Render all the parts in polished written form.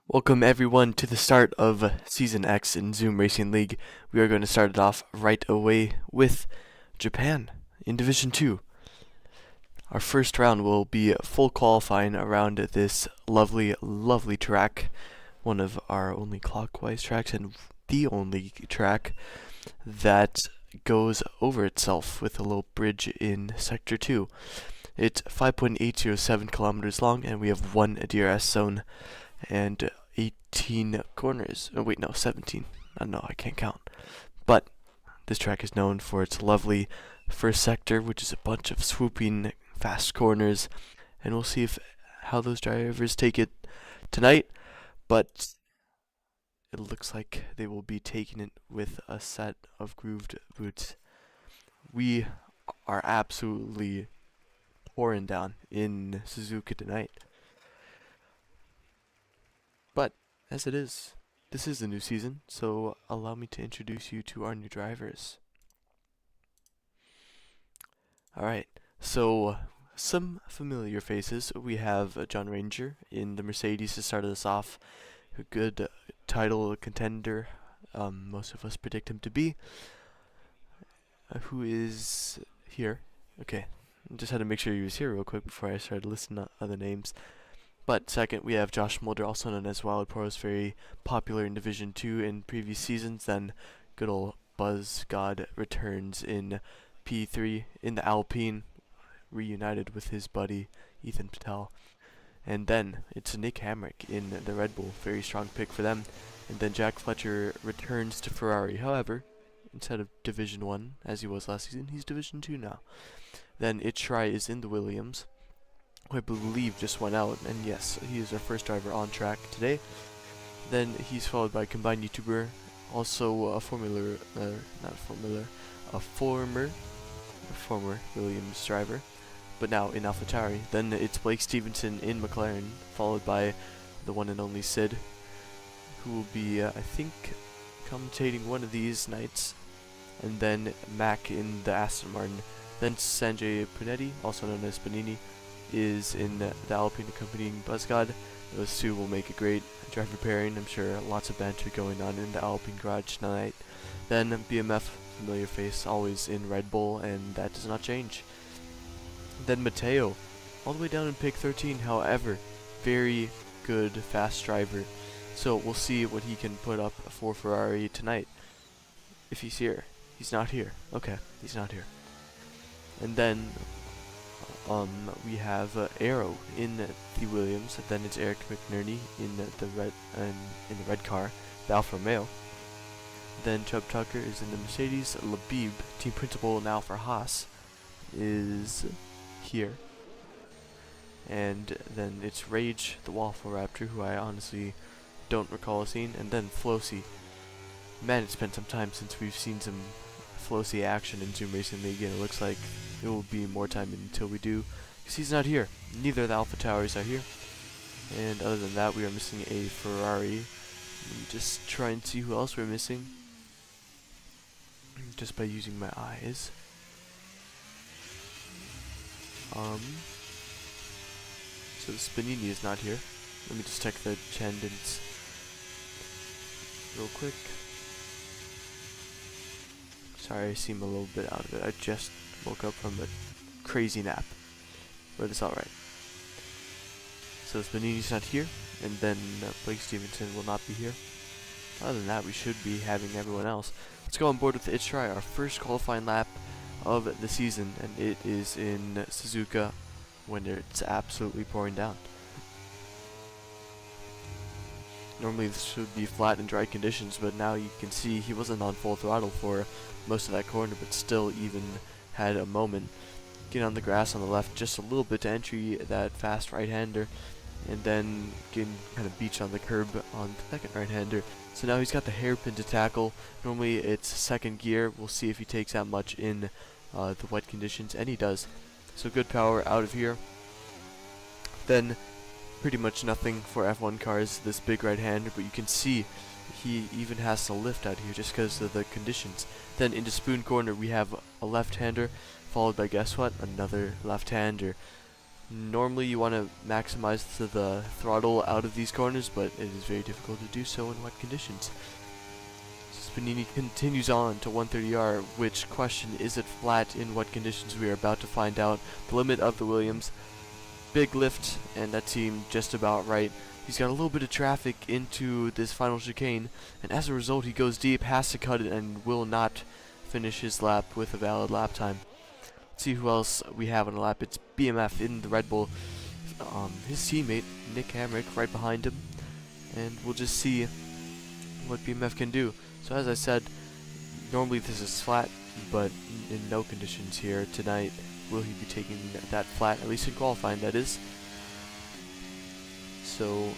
Welcome everyone to the start of Season X in Zoom Racing League. We are going to start it off right away with Japan in Division 2. Our first round will be full qualifying around this lovely, lovely track. One of our only clockwise tracks and the only track that goes over itself with a little bridge in Sector 2. It's 5.807 kilometers long and we have one DRS zone and 18 corners. Oh wait, no, 17. I know, I can't count. But this track is known for its lovely first sector, which is a bunch of swooping fast corners, and we'll see how those drivers take it tonight. But it looks like they will be taking it with a set of grooved boots. We are absolutely pouring down in Suzuka tonight. But as it is, this is a new season, so allow me to introduce you to our new drivers. Alright, so some familiar faces. We have John Ranger in the Mercedes to start us off. A good title contender, most of us predict him to be. Who is here? Okay, just had to make sure he was here real quick before I started listing other names. But second, we have Josh Mulder, also known as Wild Pros, very popular in Division 2 in previous seasons. Then good old Buzz God returns in P3 in the Alpine, reunited with his buddy Ethan Patel. And then it's Nick Hamrick in the Red Bull, very strong pick for them. And then Jack Fletcher returns to Ferrari. However, instead of Division 1, as he was last season, he's Division 2 now. Then Itchrai is in the Williams, who I believe just went out, and yes, he is our first driver on track today. Then he's followed by Combined YouTuber, also a former Williams driver, but now in AlphaTauri. Then it's Blake Stevenson in McLaren, followed by the one and only Sid, who will be, I think, commentating one of these nights. And then Mac in the Aston Martin. Then Sanjay Punetti, also known as Bonini, is in the Alpine accompanying Buzzgod. Those two will make a great driver pairing. I'm sure lots of banter going on in the Alpine garage tonight. Then BMF, familiar face, always in Red Bull, and that does not change. Then Mateo, all the way down in pick 13, however, very good fast driver. So we'll see what he can put up for Ferrari tonight. If he's here. He's not here. Okay, he's not here. And then we have Arrow in the Williams. Then it's Eric McNerney in the red car, the Alfa Romeo. Then Chubb Tucker is in the Mercedes. Labib, team principal now for Haas, is here. And then it's Rage, the Waffle Raptor, who I honestly don't recall seeing. And then Flossie. Man, it's been some time since we've seen some Flossie action in Zoom Racing League, and it looks like it will be more time until we do, because he's not here. Neither of the AlphaTauris are here. And other than that, we are missing a Ferrari. Let me just try and see who else we're missing, just by using my eyes. So the Spanini is not here. Let me just check the attendance real quick. Sorry, I seem a little bit out of it. I just woke up from a crazy nap, but it's alright. So Spanini's not here, and then Blake Stevenson will not be here. Other than that, we should be having everyone else. Let's go on board with Itchrai, our first qualifying lap of the season, and it is in Suzuka when it's absolutely pouring down. Normally this would be flat and dry conditions, but now you can see he wasn't on full throttle for most of that corner, but still even had a moment. Getting on the grass on the left just a little bit to entry that fast right-hander, and then getting kind of beached on the curb on the second right-hander. So now he's got the hairpin to tackle. Normally it's second gear. We'll see if he takes that much in the wet conditions, and he does. So good power out of here. Then pretty much nothing for F1 cars, this big right-hander, but you can see he even has to lift out here just because of the conditions. Then into Spoon Corner we have a left-hander, followed by, guess what, another left-hander. Normally you want to maximize the throttle out of these corners, but it is very difficult to do so in wet conditions. Spanini continues on to 130R, which question, is it flat in wet conditions? We are about to find out. The limit of the Williams. Big lift, and that seemed just about right. He's got a little bit of traffic into this final chicane, and as a result he goes deep, has to cut it, and will not finish his lap with a valid lap time. Let's see who else we have on the lap. It's BMF in the Red Bull. His teammate, Nick Hamrick, right behind him, and we'll just see what BMF can do. So as I said, normally this is flat, but in no conditions here tonight will he be taking that flat, at least in qualifying, that is. So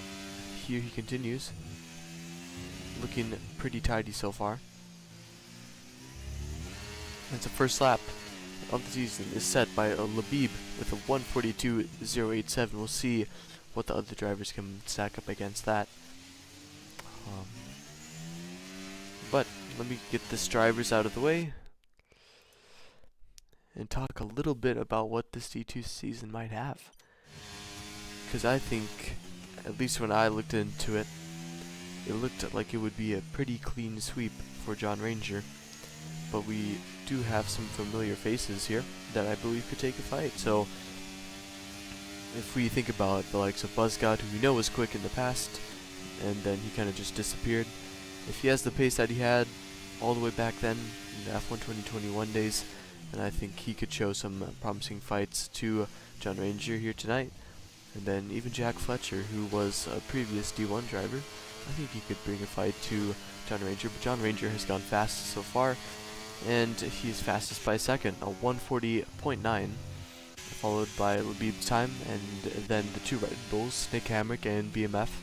here he continues, looking pretty tidy so far. And the first lap of the season is set by Labib with a 1:42.087. We'll see what the other drivers can stack up against that. But let me get this drivers out of the way and talk a little bit about what this D2 season might have. Because I think, at least when I looked into it, it looked like it would be a pretty clean sweep for John Ranger. But we do have some familiar faces here that I believe could take a fight. So if we think about the likes of Buzzcott, who we know was quick in the past, and then he kind of just disappeared. If he has the pace that he had all the way back then in the F1 2021 days, then I think he could show some promising fights to John Ranger here tonight. And then even Jack Fletcher, who was a previous D1 driver, I think he could bring a fight to John Ranger. But John Ranger has gone fastest so far, and he's fastest by a second, a 1:40.9, followed by Labib's time, and then the two Red Bulls, Nick Hamrick and BMF.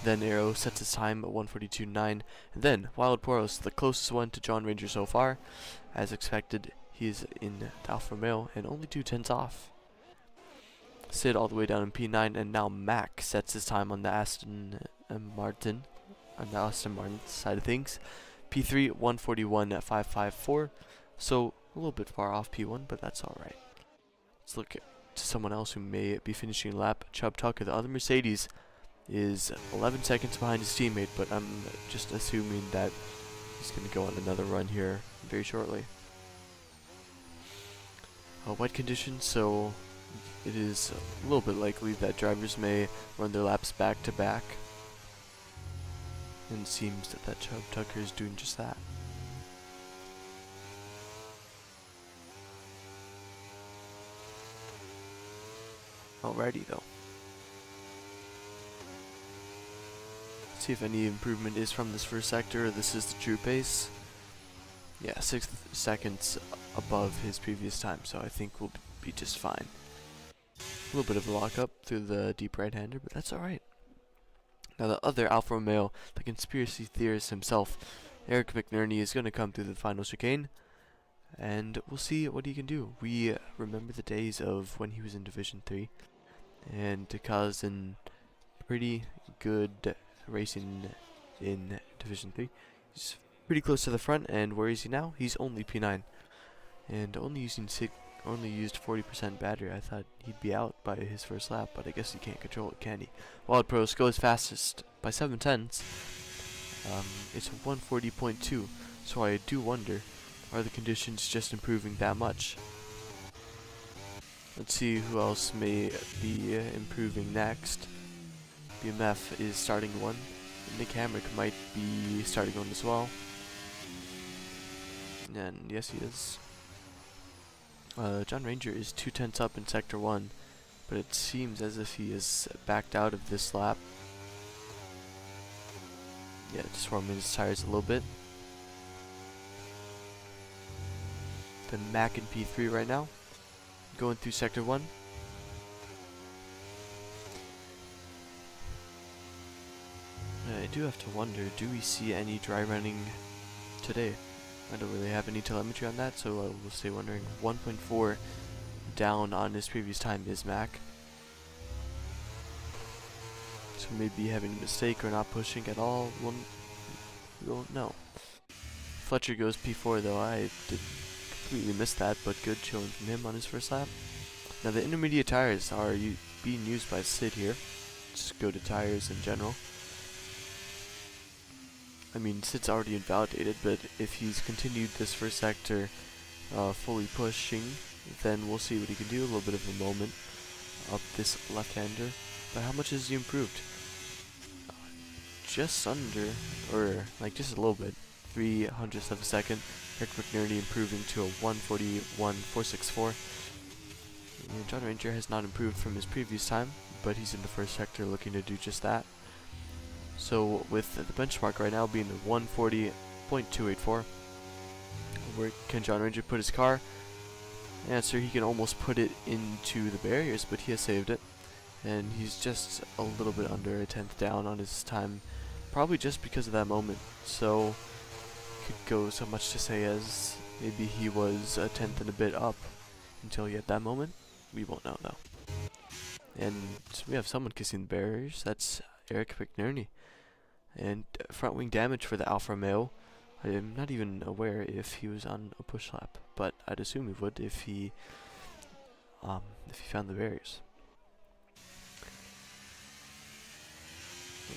Then Aero sets his time at 1:42.9, and then Wild Poros, the closest one to John Ranger so far. As expected, he's in the Alfa Romeo and only 2/10 off. Sid all the way down in P9, and now Mac sets his time on the Aston Martin side of things. P3 1:41.554, so a little bit far off P1, but that's alright. Let's look to someone else who may be finishing a lap. Chubb Tucker, the other Mercedes, is 11 seconds behind his teammate, but I'm just assuming that he's going to go on another run here very shortly. Wet conditions, so it is a little bit likely that drivers may run their laps back to back, and it seems that Chubb Tucker is doing just that. Alrighty though. See if any improvement is from this first sector, or this is the true pace. Yeah, 6 seconds above his previous time, so I think we'll be just fine. A little bit of a lockup through the deep right-hander, but that's alright. Now the other Alfa Romeo, the conspiracy theorist himself, Eric McNerney, is going to come through the final chicane, and we'll see what he can do. We remember the days of when he was in Division 3, and causing pretty good racing in Division 3. He's pretty close to the front, and where is he now? He's only P9, and only used 40% battery. I thought he'd be out by his first lap, but I guess he can't control it, can he? Wild Poros goes fastest by 7/10. It's a 1:40.2, so I do wonder, are the conditions just improving that much? Let's see who else may be improving next. BMF is starting one. Nick Hamrick might be starting one as well. And yes, he is. John Ranger is 2/10 up in Sector 1, but it seems as if he is backed out of this lap. Yeah, just warming his tires a little bit. Then Mac in P3 right now, going through Sector 1. I do have to wonder, do we see any dry running today? I don't really have any telemetry on that, so I will stay wondering. 1.4 down on his previous time is Mac. So maybe having a mistake or not pushing at all, we won't know. Fletcher goes P4 though, I did completely miss that, but good showing from him on his first lap. Now the intermediate tires are being used by Sid here. Just go to tires in general. I mean, Sid's already invalidated, but if he's continued this first sector fully pushing, then we'll see what he can do. A little bit of a moment up this left-hander. But how much has he improved? Just under, or like just a little bit. 300ths of a second. Eric McNerney improving to a 141.464. John Ranger has not improved from his previous time, but he's in the first sector looking to do just that. So with the benchmark right now being a 140.284, where can John Ranger put his car? Answer, he can almost put it into the barriers, but he has saved it. And he's just a little bit under a 10th down on his time, probably just because of that moment. So could go so much to say as maybe he was a 10th and a bit up until he had that moment. We won't know though. And we have someone kissing the barriers. That's Eric McNerney. And front wing damage for the Alfa Romeo. I am not even aware if he was on a push lap, but I'd assume he would if he found the barriers.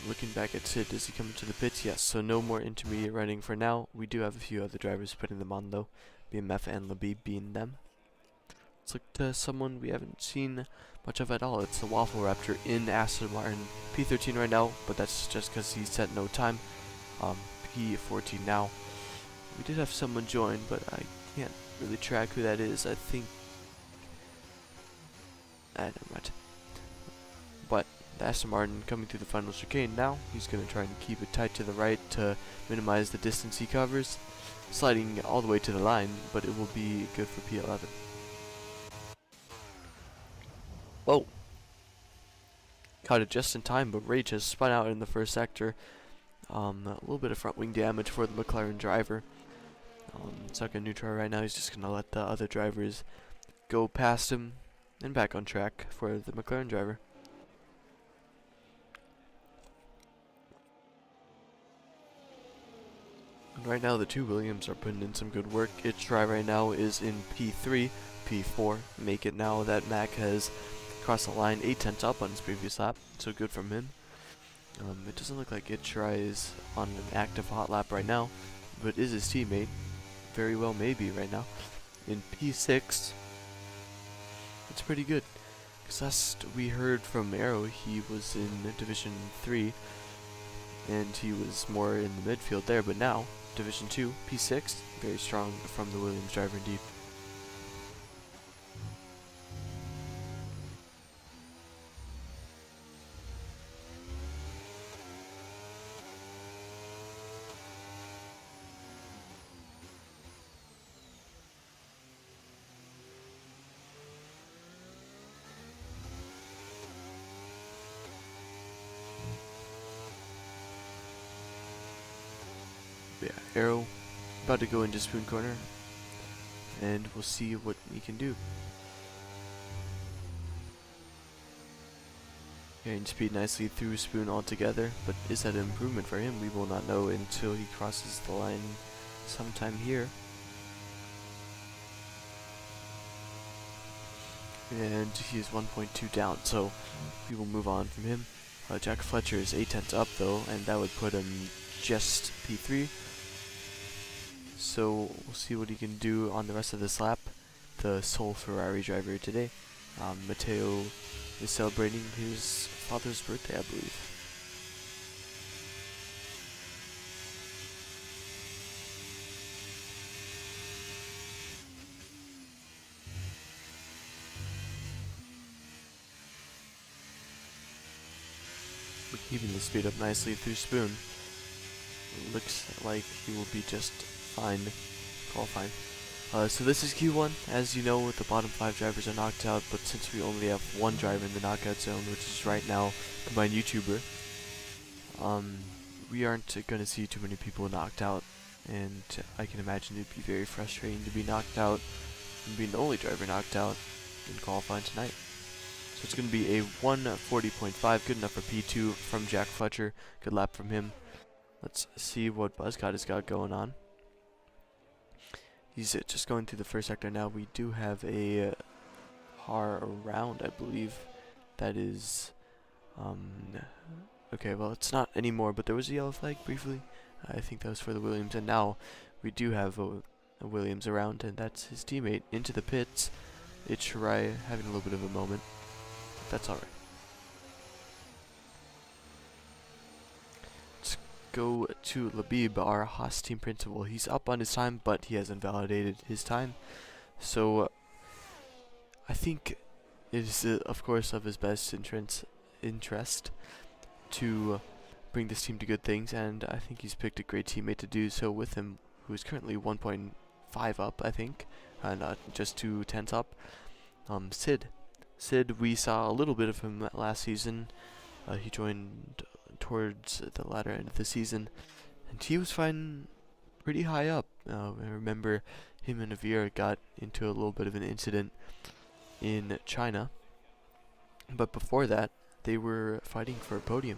Looking back at Sid, does he come into the pits? Yes, so no more intermediate running for now. We do have a few other drivers putting them on though, BMF and Labib being them. Let's look to someone we haven't seen much of at all. It's the Waffle Raptor in Aston Martin P13 right now, but that's just because he set no time. P14 now. We did have someone join, but I can't really track who that is. I think... never mind. But the Aston Martin coming through the final chicane now. He's going to try and keep it tight to the right to minimize the distance he covers. Sliding all the way to the line, but it will be good for P11. Whoa! Caught it just in time, but Rage has spun out in the first sector. A little bit of front wing damage for the McLaren driver. Stuck in neutral right now. He's just going to let the other drivers go past him and back on track for the McLaren driver. And right now the two Williams are putting in some good work. Its drive right now is in P3, P4. Make it now that Mac has crossed the line 8/10 up on his previous lap, so good from him. It doesn't look like Itchrai is on an active hot lap right now, but is his teammate. Very well maybe right now. In P6, it's pretty good. Because last we heard from Arrow, he was in Division 3, and he was more in the midfield there, but now, Division 2, P6, very strong from the Williams driver indeed. Yeah, Arrow about to go into Spoon Corner, and we'll see what we can do. Carrying speed nicely through Spoon altogether, but is that an improvement for him? We will not know until he crosses the line sometime here. And he is 1.2 down, so we will move on from him. Jack Fletcher is 8/10 up though, and that would put him just P3. So we'll see what he can do on the rest of this lap. The sole Ferrari driver today. Matteo is celebrating his father's birthday, I believe. We're keeping the speed up nicely through Spoon. Looks like he will be just fine, qualifying. So this is Q1. As you know, the bottom 5 drivers are knocked out, but since we only have one driver in the knockout zone, which is right now Combined YouTuber, we aren't going to see too many people knocked out, and I can imagine it'd be very frustrating to be knocked out and being the only driver knocked out in qualifying tonight. So it's going to be a 140.5, good enough for P2 from Jack Fletcher. Good lap from him. Let's see what Buzzcott has got going on. He's just going through the first sector now. We do have a car around, I believe. That is, okay, well, it's not anymore, but there was a yellow flag briefly. I think that was for the Williams, and now we do have a Williams around, and that's his teammate into the pits. It's Shirai having a little bit of a moment. That's alright. Let's go to Labib, our Haas team principal. He's up on his time, but he hasn't validated his time. So I think it is, of course, of his best interest to bring this team to good things, and I think he's picked a great teammate to do so with him, who is currently 1.5 up, I think, not just 2 tenths up. Sid. Sid, we saw a little bit of him last season. He joined towards the latter end of the season, and he was fine pretty high up. I remember him and Avir got into a little bit of an incident in China, but before that, they were fighting for a podium.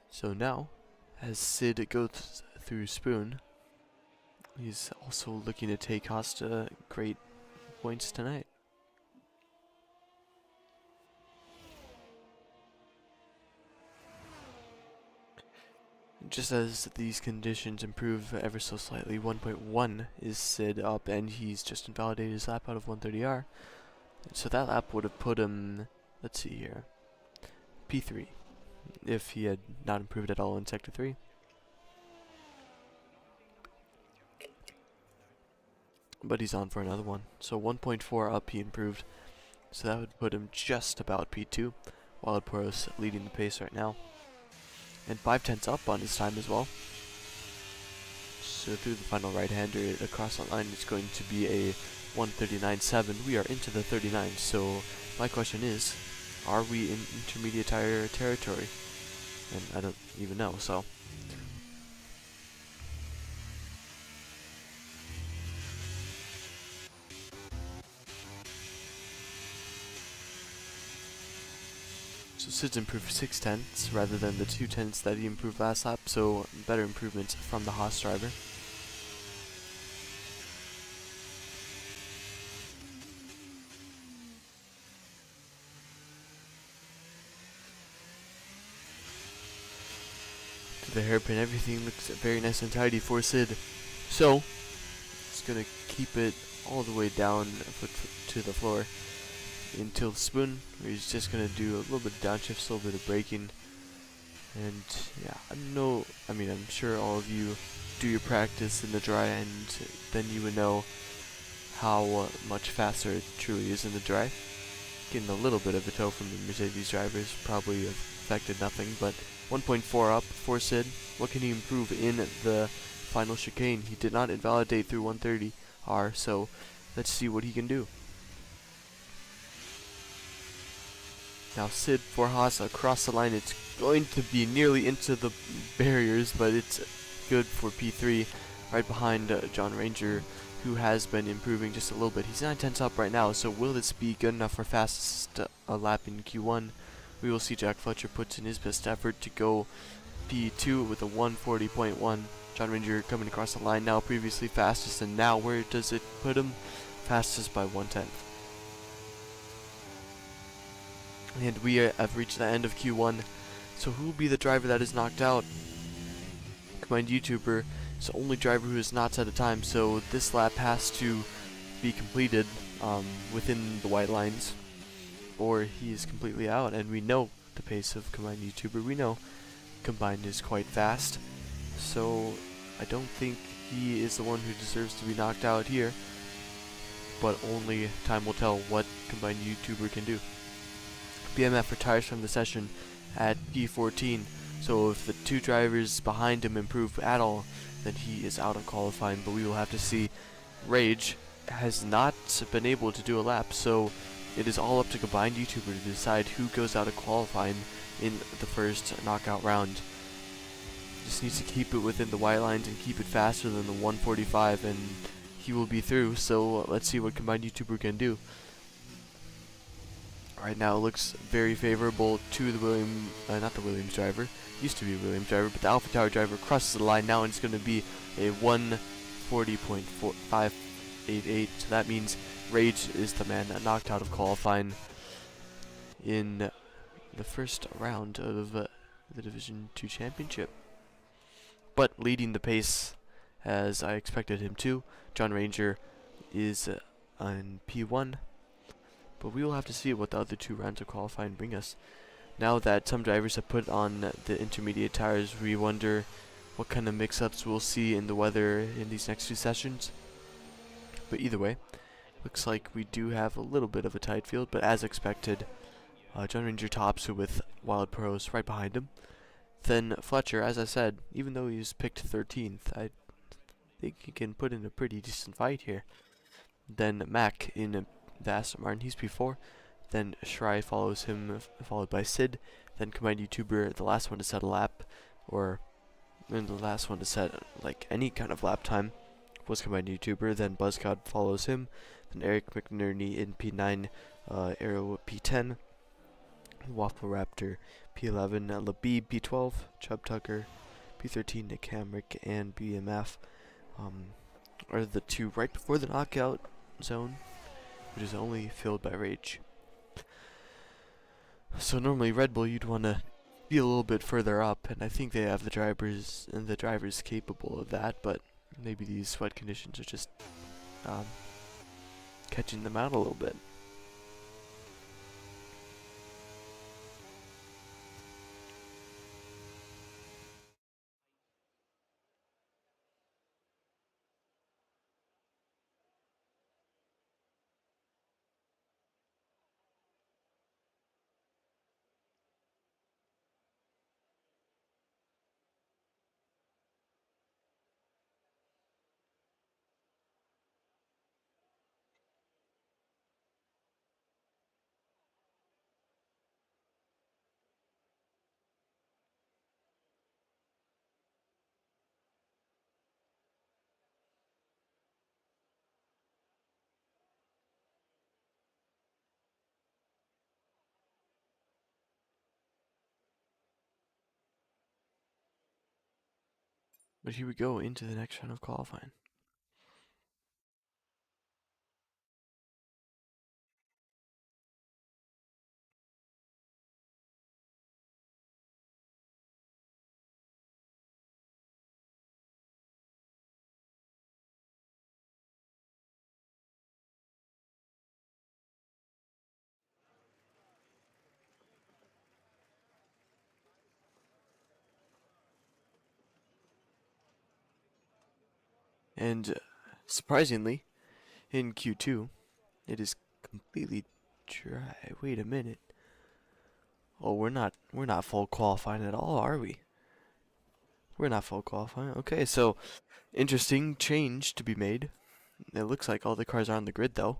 So now, as Sid goes through Spoon, he's also looking to take Costa great points tonight. Just as these conditions improve ever so slightly, 1.1 is Sid up, and he's just invalidated his lap out of 130R. So that lap would have put him, let's see here, P3, if he had not improved at all in Sector 3. But he's on for another one. So 1.4 up, he improved. So that would put him just about P2, while Poros leading the pace right now. And 5 tenths up on his time as well. So through the final right-hander across the line, it's going to be a 139.7. We are into the 39, so my question is, are we in intermediate tire territory? And I don't even know, so. So Sid's improved 6 tenths rather than the 2 tenths that he improved last lap, so better improvements from the Haas driver. To the hairpin, everything looks very nice and tidy for Sid. So, it's going to keep it all the way down to the floor until the Spoon, where he's just going to do a little bit of downshifts, a little bit of braking. And yeah, I'm sure all of you do your practice in the dry, and then you would know how much faster it truly is in the dry. Getting a little bit of a tow from the Mercedes drivers probably affected nothing, but 1.4 up for Sid. What can he improve in the final chicane? He did not invalidate through 130R, so let's see what he can do. Now Sid for Haas across the line. It's going to be nearly into the barriers, but it's good for P3 right behind John Ranger, who has been improving just a little bit. He's 9 tenths up right now, so will this be good enough for fastest lap in Q1? We will see. Jack Fletcher puts in his best effort to go P2 with a 140.1. John Ranger coming across the line now, previously fastest, and now where does it put him? Fastest by 1/10. And we have reached the end of Q1. So who will be the driver that is knocked out? Combined YouTuber is the only driver who has not set a time, so this lap has to be completed within the white lines, or he is completely out. And we know the pace of Combined YouTuber. We know Combined is quite fast, so I don't think he is the one who deserves to be knocked out here, but only time will tell what Combined YouTuber can do. BMF retires from the session at P14, so if the 2 drivers behind him improve at all, then he is out of qualifying, but we will have to see. Rage has not been able to do a lap, so it is all up to Combined YouTuber to decide who goes out of qualifying in the first knockout round. Just needs to keep it within the white lines and keep it faster than the 145, and he will be through. So let's see what Combined YouTuber can do. Right now it looks very favorable to the not the Williams driver, used to be a Williams driver, but the Alpha Tower driver crosses the line now, and it's going to be a 140.588, so that means Rage is the man that knocked out of qualifying in the first round of the Division 2 Championship. But leading the pace as I expected him to, John Ranger is on P1. But we will have to see what the other 2 rounds of qualifying bring us. Now that some drivers have put on the intermediate tires, we wonder what kind of mix-ups we'll see in the weather in these next 2 sessions. But either way, looks like we do have a little bit of a tight field, but as expected, John Ranger tops with Wild Pros right behind him. Then Fletcher, as I said, even though he was picked 13th, I think he can put in a pretty decent fight here. Then Mac in the Aston Martin, he's P4. Then Shry follows him, followed by Sid. Then Combined YouTuber, the last one to set a lap, or the last one to set like any kind of lap time, was Combined YouTuber. Then Buzzcod follows him. Then Eric McNerney in P9, Arrow P10, Waffle Raptor P11, Labib P12, Chubb Tucker P13, Nick Hamrick, and BMF are the 2 right before the knockout zone, which is only filled by Rage. So normally Red Bull you'd want to be a little bit further up, and I think they have the drivers capable of that, but maybe these wet conditions are just catching them out a little bit. But here we go into the next round of qualifying. And surprisingly, in Q2, it is completely dry. Wait a minute. Oh, we're not full qualifying at all, are we? We're not full qualifying. Okay, so interesting change to be made. It looks like all the cars are on the grid though.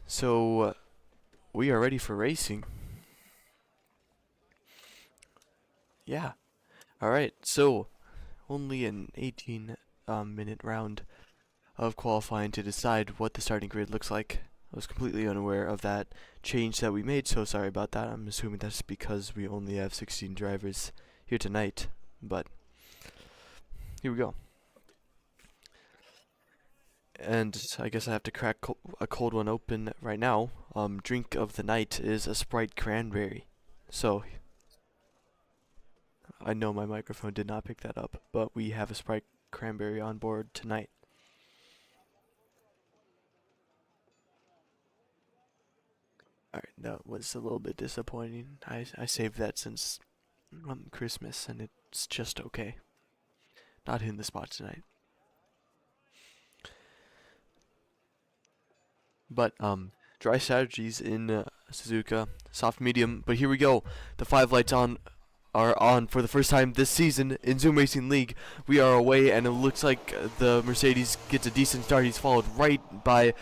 So we are ready for racing. Yeah. All right. So only an 18-minute round of qualifying to decide what the starting grid looks like. I was completely unaware of that change that we made, so sorry about that. I'm assuming that's because we only have 16 drivers here tonight, but here we go. And I guess I have to crack a cold one open right now. Drink of the night is a Sprite Cranberry. So I know my microphone did not pick that up, but we have a Sprite Cranberry on board tonight. Alright, that was a little bit disappointing. I saved that since Christmas, and it's just okay. Not hitting the spot tonight. But, dry strategies in Suzuka, soft medium, but here we go. The 5 lights are on for the first time this season in Zoom Racing League. We are away, and it looks like the Mercedes gets a decent start. He's followed right by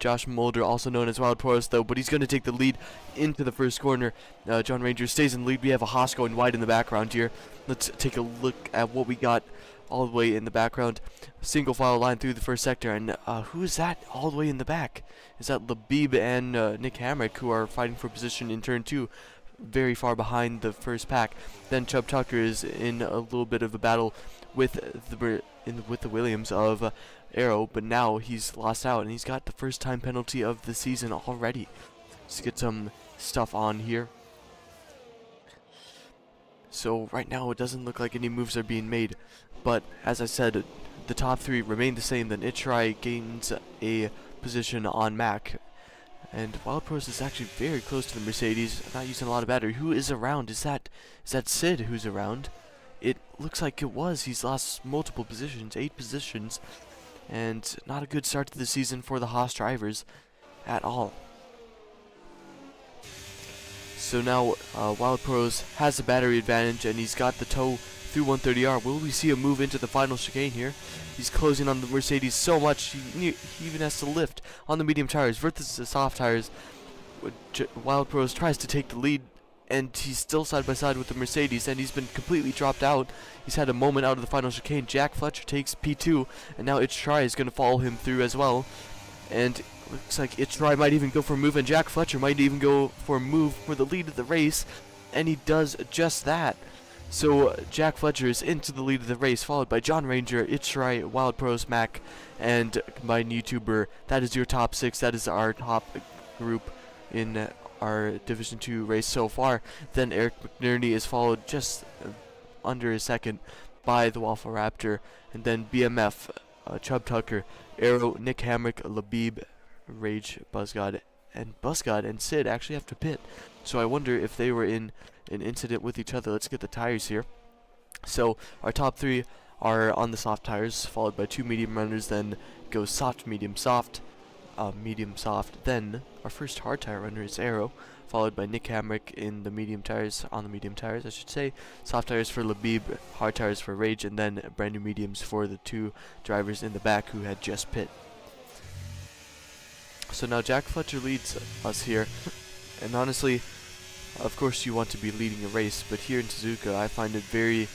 Josh Mulder, also known as Wild Pros, though, but he's going to take the lead into the first corner. John Ranger stays in the lead. We have a Haas going wide in the background here. Let's take a look at what we got all the way in the background. Single file line through the first sector, and who is that all the way in the back? Is that Labib and Nick Hamrick, who are fighting for position in turn 2? Very far behind the first pack. Then Chubb Tucker is in a little bit of a battle with with the Williams of Arrow, but now he's lost out, and he's got the first time penalty of the season already. Let's get some stuff on here. So right now it doesn't look like any moves are being made, but as I said, the top three remain the same. Then ItchRai gains a position on Mac, and Wild Pros is actually very close to the Mercedes, not using a lot of battery. Who is around? Is that Sid who's around? It looks like it was. He's lost multiple positions, 8 positions, and not a good start to the season for the Haas drivers at all. So now Wild Pros has the battery advantage, and he's got the tow through 130R. Will we see a move into the final chicane here? He's closing on the Mercedes so much, he even has to lift on the medium tires versus the soft tires. Wild Pros tries to take the lead, and he's still side by side with the Mercedes, and he's been completely dropped out. He's had a moment out of the final chicane. Jack Fletcher takes P2, and now ItchRai is going to follow him through as well. And looks like ItchRai might even go for a move, and Jack Fletcher might even go for a move for the lead of the race, and he does just that. So Jack Fletcher is into the lead of the race, followed by John Ranger, ItchRai, Wild Pros, Mac, and Combined YouTuber. That is your top 6. That is our top group in our Division 2 race so far. Then Eric McNerney is followed just under a second by the Waffle Raptor, and then BMF, Chubb Tucker, Arrow, Nick Hamrick, Labib, Rage, Buzzgod, and Sid actually have to pit. So I wonder if they were in an incident with each other. Let's get the tires here. So our top 3 are on the soft tires, followed by 2 medium runners, then goes soft, medium, soft, medium, soft. Then our first hard tire runner is Arrow, followed by Nick Hamrick in the medium tires, on the medium tires I should say, soft tires for Labib, hard tires for Rage, and then brand new mediums for the 2 drivers in the back who had just pit. So now Jack Fletcher leads us here, and honestly, of course you want to be leading a race, but here in Suzuka I find it very,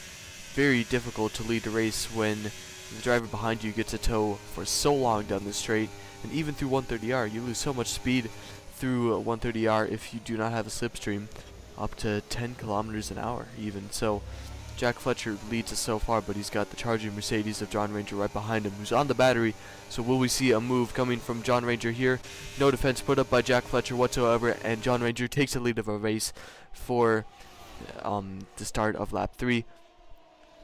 very difficult to lead a race when the driver behind you gets a tow for so long down the straight, and even through 130R you lose so much speed through 130R if you do not have a slipstream, up to 10 kilometers an hour even. So Jack Fletcher leads us so far, but he's got the charging Mercedes of John Ranger right behind him, who's on the battery. So will we see a move coming from John Ranger here? No defense put up by Jack Fletcher whatsoever, and John Ranger takes the lead of a race for the start of lap 3.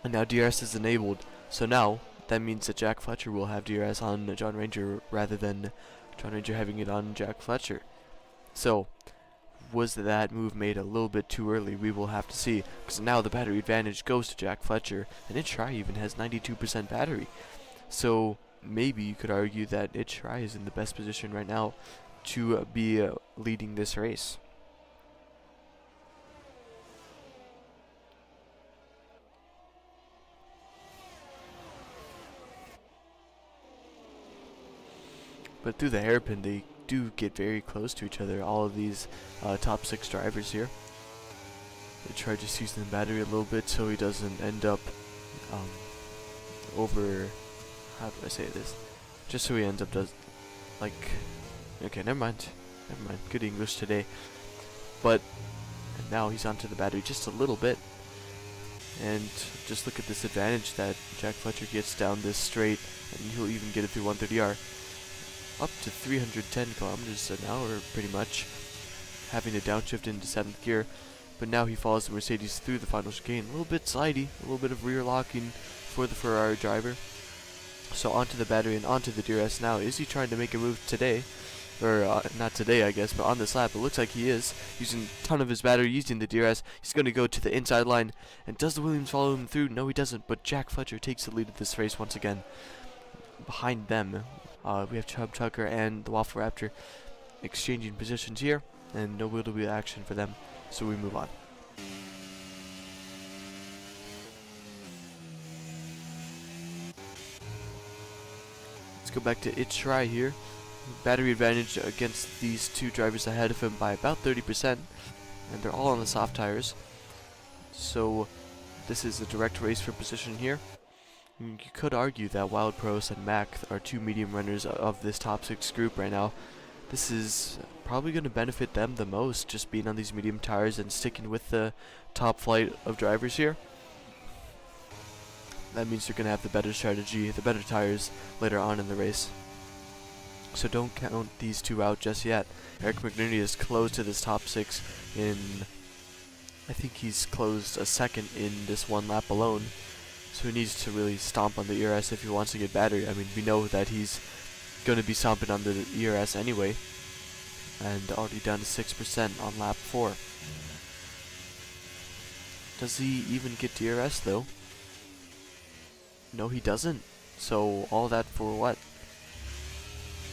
And now DRS is enabled. So now that means that Jack Fletcher will have DRS on John Ranger rather than John Ranger having it on Jack Fletcher. So was that move made a little bit too early? We will have to see, because now the battery advantage goes to Jack Fletcher, and ItchRai even has 92% battery. So maybe you could argue that ItchRai is in the best position right now to be leading this race. But through the hairpin, they do get very close to each other, all of these top 6 drivers here. They try just using the battery a little bit so he doesn't end up over, how do I say this? Just so he ends up okay, never mind, good English today. But now he's onto the battery just a little bit, and just look at this advantage that Jack Fletcher gets down this straight, and he'll even get it through 130R. Up to 310 kilometers an hour, pretty much, having to downshift into 7th gear. But now he follows the Mercedes through the final chicane. A little bit slidey, a little bit of rear locking for the Ferrari driver. So onto the battery and onto the DRS now. Is he trying to make a move today? Or not today, I guess, but on this lap. It looks like he is, using a ton of his battery, using the DRS. He's going to go to the inside line. And does the Williams follow him through? No, he doesn't. But Jack Fletcher takes the lead of this race once again. Behind them, we have Chubb Tucker and the Waffle Raptor exchanging positions here, and no wheel-to-wheel action for them, so we move on. Let's go back to ItchRai here. Battery advantage against these 2 drivers ahead of him by about 30%, and they're all on the soft tires. So this is a direct race for position here. You could argue that Wild Pros and Mac are 2 medium runners of this top 6 group right now. This is probably going to benefit them the most, just being on these medium tires and sticking with the top flight of drivers here. that means they're going to have the better strategy, the better tires later on in the race. So don't count these two out just yet. Eric McNerney is close to this top 6 in, I think he's closed a second in this one lap alone. So he needs to really stomp on the ERS if he wants to get battery. I mean, we know that he's going to be stomping on the ERS anyway. And already down to 6% on lap 4. Does he even get DRS though? No, he doesn't. So all that for what?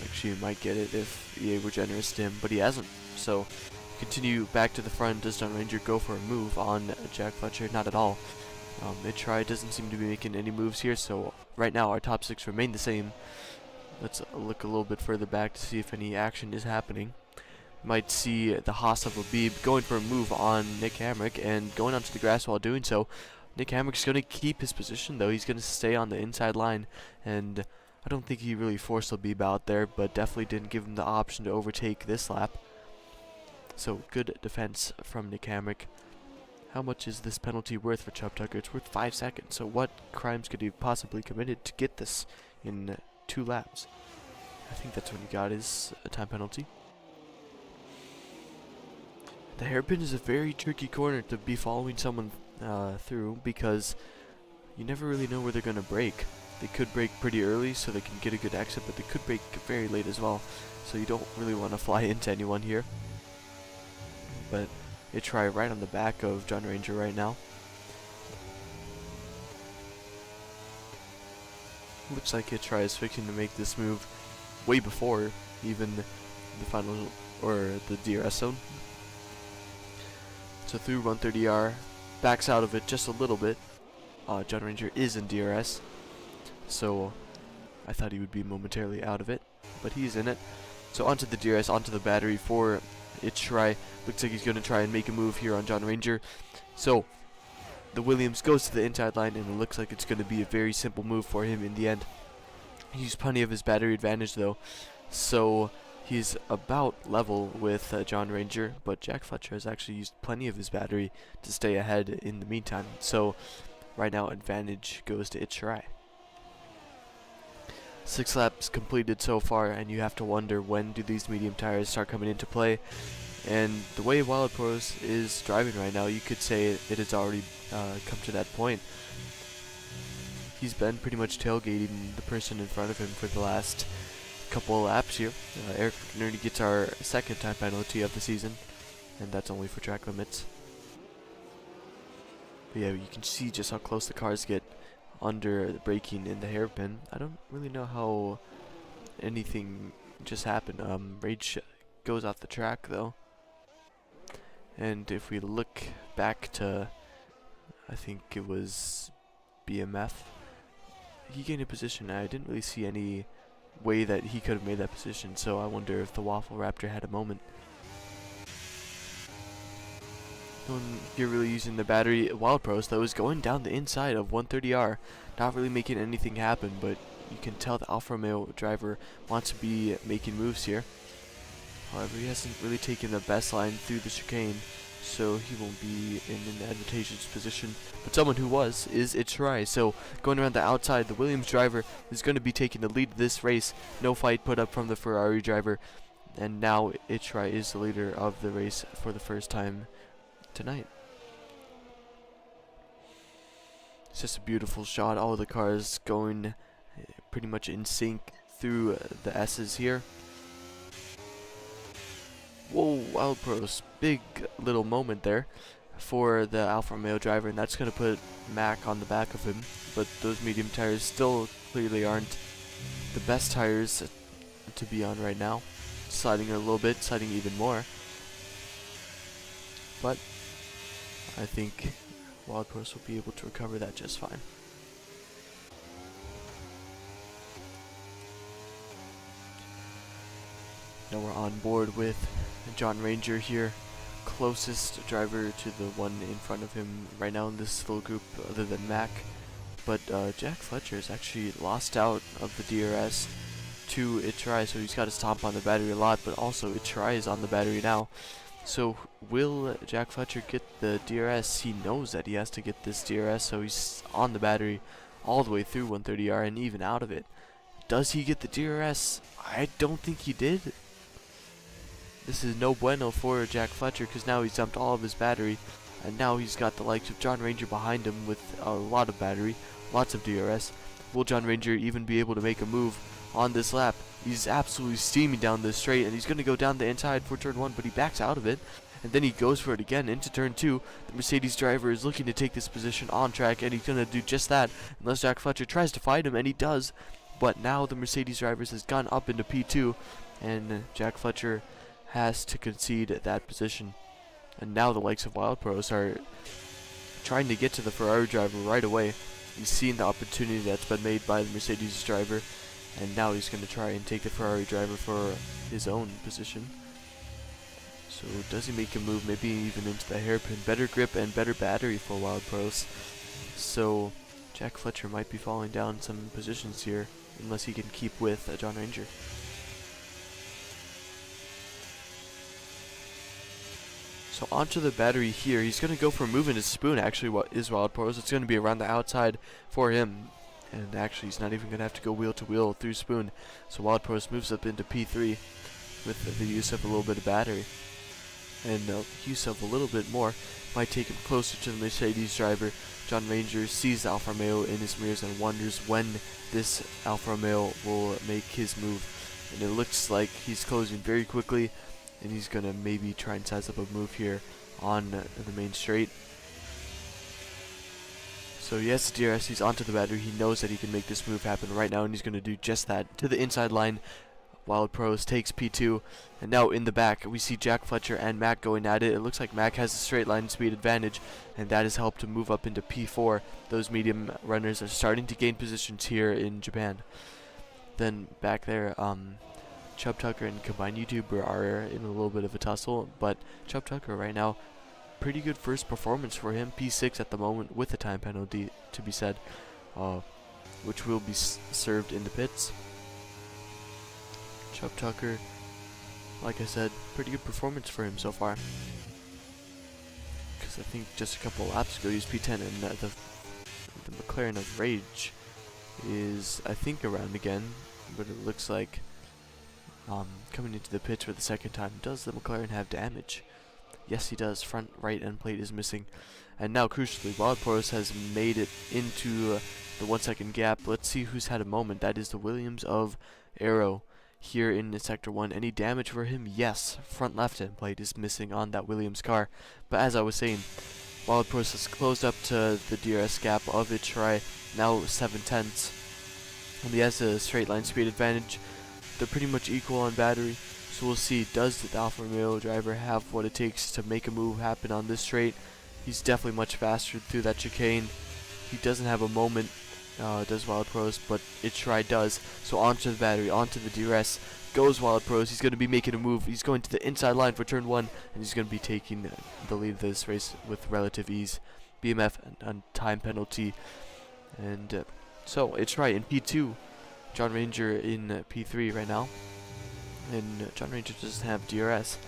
Actually, he might get it if EA were generous to him, but he hasn't. So continue back to the front. Does John Ranger go for a move on Jack Fletcher? Not at all. It doesn't seem to be making any moves here. So right now our top 6 remain the same. Let's look a little bit further back to see if any action is happening. Might see the Haas of Labib going for a move on Nick Hamrick and going onto the grass while doing so. Nick Hamrick's going to keep his position though. He's going to stay on the inside line, and I don't think he really forced Labib out there, but definitely didn't give him the option to overtake this lap. So good defense from Nick Hamrick. How much is this penalty worth for Chubb Tucker? It's worth 5 seconds. So what crimes could he have possibly committed to get this in 2 laps? I think that's when he got his time penalty. The hairpin is a very tricky corner to be following someone through, because you never really know where they're going to brake. They could brake pretty early so they can get a good exit, but they could brake very late as well. So you don't really want to fly into anyone here. But they try right on the back of John Ranger right now. Looks like Itchry is fixing to make this move way before even the final or the DRS zone. So through 130R, backs out of it just a little bit. John Ranger is in DRS, so I thought he would be momentarily out of it, but he's in it. So onto the DRS, onto the battery for Itchry. Looks like he's going to try and make a move here on John Ranger. So the Williams goes to the inside line, and it looks like it's going to be a very simple move for him in the end. He used plenty of his battery advantage though, so he's about level with John Ranger, but Jack Fletcher has actually used plenty of his battery to stay ahead in the meantime. So right now advantage goes to Itchry. 6 laps completed so far, and you have to wonder, when do these medium tires start coming into play? And the way Wild Pros is driving right now, you could say it has already come to that point. He's been pretty much tailgating the person in front of him for the last couple of laps here. Eric McNerney gets our 2nd time penalty of the season, and that's only for track limits. But yeah, you can see just how close the cars get under the braking in the hairpin. I don't really know how anything just happened. Rage goes off the track though, and if we look back to, I think it was BMF, he gained a position. I didn't really see any way that he could have made that position, so I wonder if the Waffle Raptor had a moment. No one here really using the battery. Wild Pros though is going down the inside of 130R, not really making anything happen, but you can tell the Alfa Romeo driver wants to be making moves here. However, he hasn't really taken the best line through the chicane, so he won't be in an advantageous position. But someone who is Itchry. So going around the outside, the Williams driver is going to be taking the lead of this race. No fight put up from the Ferrari driver, and now Itchry is the leader of the race for the first time tonight. It's just a beautiful shot. All of the cars going pretty much in sync through the S's here. Whoa, Wild Pros, big little moment there for the Alfa Romeo driver, and that's going to put Mac on the back of him. But those medium tires still clearly aren't the best tires to be on right now. Sliding a little bit, sliding even more. But I think Wild Pros will be able to recover that just fine. Now we're on board with John Ranger here, closest driver to the one in front of him right now in this little group other than Mac. But Jack Fletcher has actually lost out of the DRS to Itchry, so he's got to stomp on the battery a lot, but also Itchry is on the battery now. So will Jack Fletcher get the DRS? He knows that he has to get this DRS, so he's on the battery all the way through 130R and even out of it. Does he get the DRS? I don't think he did. This is no bueno for Jack Fletcher, because now he's dumped all of his battery, and now he's got the likes of John Ranger behind him with a lot of battery, lots of DRS. Will John Ranger even be able to make a move on this lap? He's absolutely steaming down this straight, and he's going to go down the inside for turn 1, but he backs out of it, and then he goes for it again into turn 2. The Mercedes driver is looking to take this position on track, and he's going to do just that, unless Jack Fletcher tries to fight him, and he does. But now the Mercedes drivers has gone up into P2, and Jack Fletcher has to concede that position. And now the likes of Wild Pros are trying to get to the Ferrari driver right away. He's seen the opportunity that's been made by the Mercedes driver, and now he's going to try and take the Ferrari driver for his own position. So does he make a move, maybe even into the hairpin? Better grip and better battery for Wild Pros. So Jack Fletcher might be falling down some positions here, unless he can keep with John Ranger. So onto the battery here. He's going to go for a move into Spoon, actually, what is Wild Pros. It's going to be around the outside for him. And actually, he's not even going to have to go wheel to wheel through Spoon. So Wild Pros moves up into P3 with the use of a little bit of battery. And use of a little bit more might take him closer to the Mercedes driver. John Ranger sees the Alfa Romeo in his mirrors and wonders when this Alfa Romeo will make his move. And it looks like he's closing very quickly, and he's going to maybe try and size up a move here on the main straight. So he has the DRS, he's onto the battery, he knows that he can make this move happen right now, and he's going to do just that. To the inside line, Wild Pros takes P2, and now in the back we see Jack Fletcher and Mac going at it. It looks like Mac has a straight line speed advantage, and that has helped to move up into P4. Those medium runners are starting to gain positions here in Japan. Then back there, Chubb Tucker and Combined YouTuber are in a little bit of a tussle, but Chubb Tucker right now, pretty good first performance for him. P6 at the moment with a time penalty to be said, which will be served in the pits. Chubb Tucker, like I said, pretty good performance for him so far. Because I think just a couple laps ago he was P10, and the McLaren of Rage is, I think, around again, but it looks like coming into the pits for the second time. Does the McLaren have damage? Yes, he does. Front right end plate is missing. And now, crucially, Wild Pros has made it into the 1 second gap. Let's see who's had a moment. That is the Williams of Aero here in Sector 1. Any damage for him? Yes. Front left end plate is missing on that Williams car. But as I was saying, Wild Pros has closed up to the DRS gap of Itrai, now 7/10. And he has a straight line speed advantage. They're pretty much equal on battery, so we'll see. Does the Alfa Romeo driver have what it takes to make a move happen on this straight? He's definitely much faster through that chicane. He doesn't have a moment, does Wild Pros, but Itrai does. So onto the battery, onto the DRS goes Wild Pros. He's going to be making a move. He's going to the inside line for turn 1, and he's going to be taking the lead of this race with relative ease. BMF and time penalty. And so Itrai in P2. John Ranger in P3 right now, and John Ranger doesn't have DRS.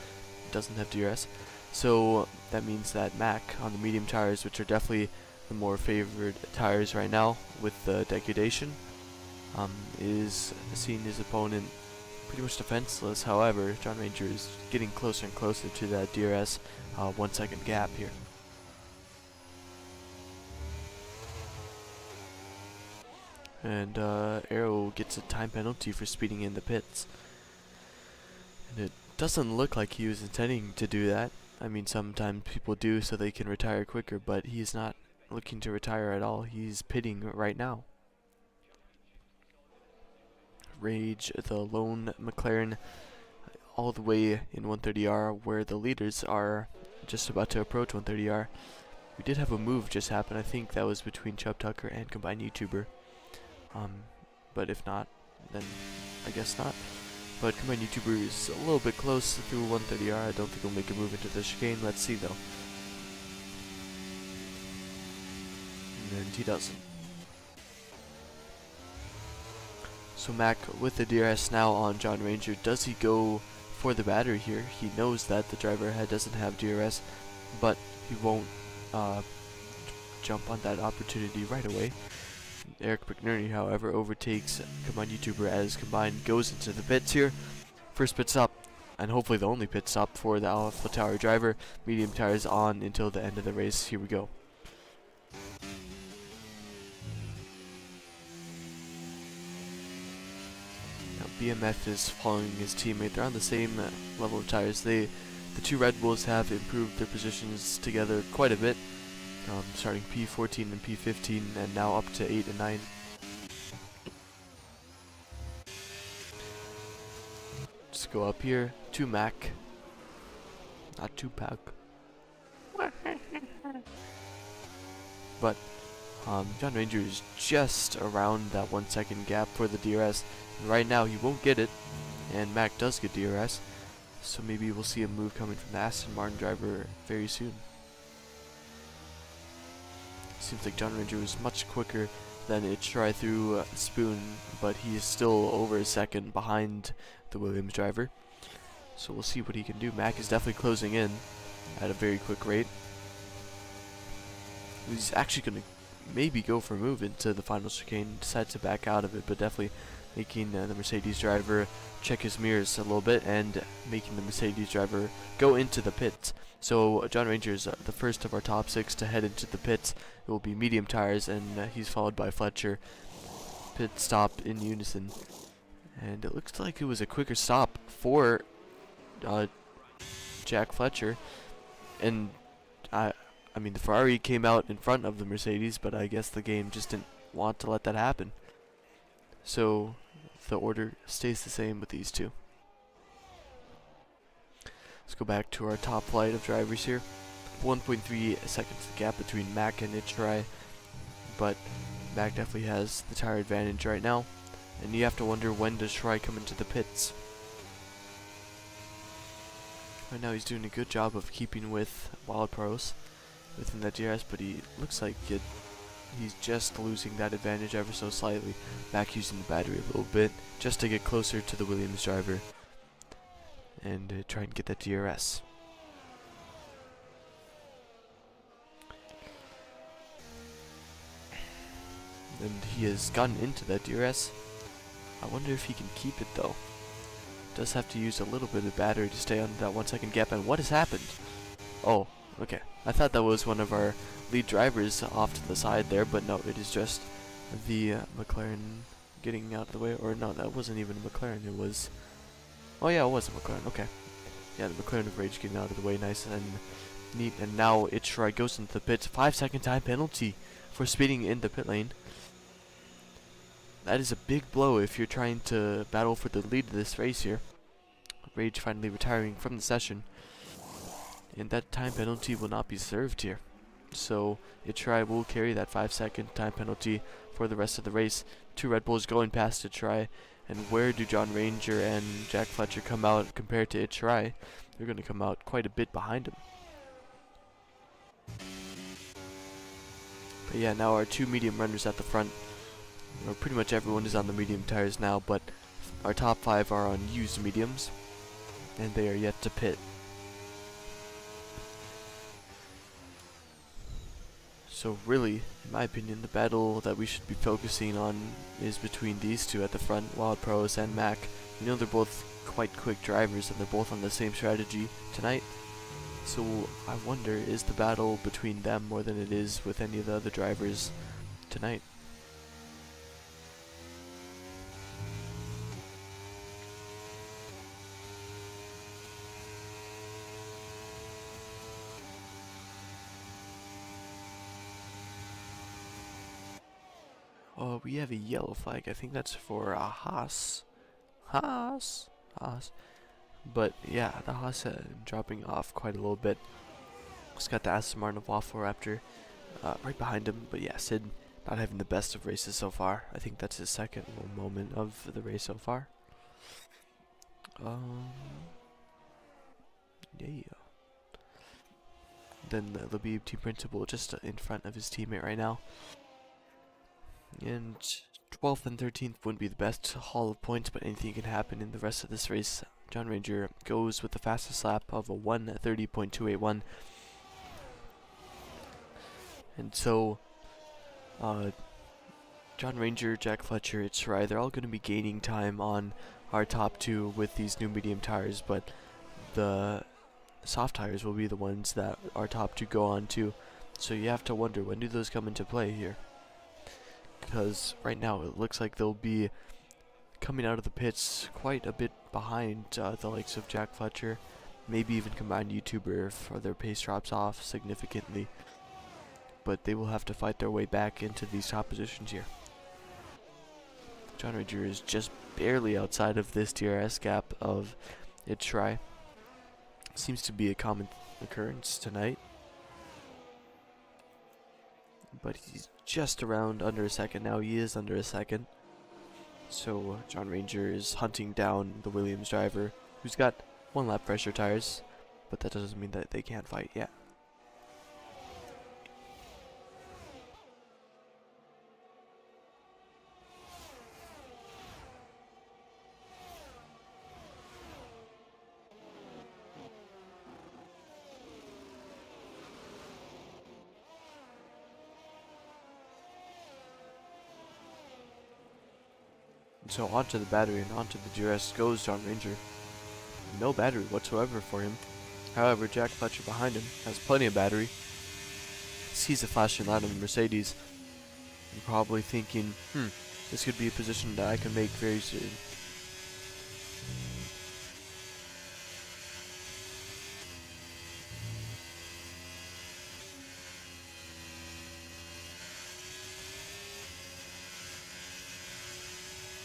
So that means that Mac on the medium tires, which are definitely the more favored tires right now with the degradation, is seeing his opponent pretty much defenseless. However, John Ranger is getting closer and closer to that DRS 1 second gap here. And Aero gets a time penalty for speeding in the pits. And it doesn't look like he was intending to do that. I mean, sometimes people do so they can retire quicker, but he's not looking to retire at all. He's pitting right now. Rage, the lone McLaren, all the way in 130R, where the leaders are just about to approach 130R. We did have a move just happen. I think that was between Chubb Tucker and Combined YouTuber. But if not, then I guess not. But Combined YouTuber is a little bit close through 130R. I don't think he'll make a move into the chicane. Let's see though. And he doesn't. So Mac with the DRS now on John Ranger. Does he go for the battery here? He knows that the driver doesn't have DRS, but he won't jump on that opportunity right away. Eric McNerney, however, overtakes Combined YouTuber as Combined goes into the pits here. First pit stop, and hopefully the only pit stop for the AlphaTauri driver. Medium tires on until the end of the race. Here we go. Now BMF is following his teammate. They're on the same level of tires. The two Red Bulls have improved their positions together quite a bit, starting P14 and P15, and now up to 8 and 9. Just go up here to Mac, not Tupac. But John Ranger is just around that 1 second gap for the DRS, and right now he won't get it, and Mac does get DRS, so maybe we'll see a move coming from the Aston Martin driver very soon. Seems like John Ranger was much quicker than it tried through Spoon, but he is still over a second behind the Williams driver. So we'll see what he can do. Mac is definitely closing in at a very quick rate. He's actually going to maybe go for a move into the final chicane, decide to back out of it, but definitely making the Mercedes driver check his mirrors a little bit and making the Mercedes driver go into the pits. So John Ranger is the first of our top 6 to head into the pits. It will be medium tires, and he's followed by Fletcher. Pit stop in unison, and it looks like it was a quicker stop for Jack Fletcher. And I mean, the Ferrari came out in front of the Mercedes, but I guess the game just didn't want to let that happen. So the order stays the same with these two. Let's go back to our top flight of drivers here. 1.3 seconds gap between Mac and Itchrai, but Mac definitely has the tire advantage right now, and you have to wonder, when does Shry come into the pits? Right now he's doing a good job of keeping with Wild Pros within that DRS, but he looks like he's just losing that advantage ever so slightly. Mac using the battery a little bit just to get closer to the Williams driver and try and get that DRS. And he has gotten into that DRS. I wonder if he can keep it though. Does have to use a little bit of battery to stay on that 1 second gap. And what has happened? Oh, okay. I thought that was one of our lead drivers off to the side there, but no, it is just the McLaren getting out of the way. Or no, that wasn't even a McLaren. It was... Oh yeah, it was a McLaren. Okay. Yeah, the McLaren of Rage getting out of the way. Nice and neat. And now Itchrai goes into the pits. 5 second time penalty for speeding in the pit lane. That is a big blow if you're trying to battle for the lead of this race here. Rage finally retiring from the session, and that time penalty will not be served here. So Itchrai will carry that 5 second time penalty for the rest of the race. 2 Red Bulls going past Itchrai, and where do John Ranger and Jack Fletcher come out compared to Itchrai? They're going to come out quite a bit behind him. But yeah, now our 2 medium runners at the front. Pretty much everyone is on the medium tires now, but our top 5 are on used mediums, and they are yet to pit. So really, in my opinion, the battle that we should be focusing on is between these two at the front, Wild Pros and Mac. You know, they're both quite quick drivers, and they're both on the same strategy tonight. So I wonder, is the battle between them more than it is with any of the other drivers tonight? Oh, we have a yellow flag. I think that's for a Haas. Haas. But yeah, the Haas dropping off quite a little bit. Just got the Aston Martin of Waffle Raptor right behind him. But yeah, Sid not having the best of races so far. I think that's his second moment of the race so far. Yeah. Then the Labib team principal just in front of his teammate right now. And 12th and 13th wouldn't be the best haul of points, but anything can happen in the rest of this race. John Ranger goes with the fastest lap of a 1:30.281. And so John Ranger, Jack Fletcher, it's right. They're all going to be gaining time on our top two with these new medium tires, but the soft tires will be the ones that our top two go on to. So you have to wonder, when do those come into play here? Because right now it looks like they'll be coming out of the pits quite a bit behind the likes of Jack Fletcher, maybe even combined YouTuber if their pace drops off significantly. But they will have to fight their way back into these top positions here. John Ranger is just barely outside of this DRS gap of It's Try. Seems to be a common occurrence tonight. But he's just around under a second now. He is under a second. So John Ranger is hunting down the Williams driver, who's got one lap fresher tires, but that doesn't mean that they can't fight yet. So onto the battery and onto the DRS goes John Ranger. No battery whatsoever for him. However, Jack Fletcher behind him has plenty of battery. Sees a flashing light on the Mercedes and probably thinking, this could be a position that I can make very soon.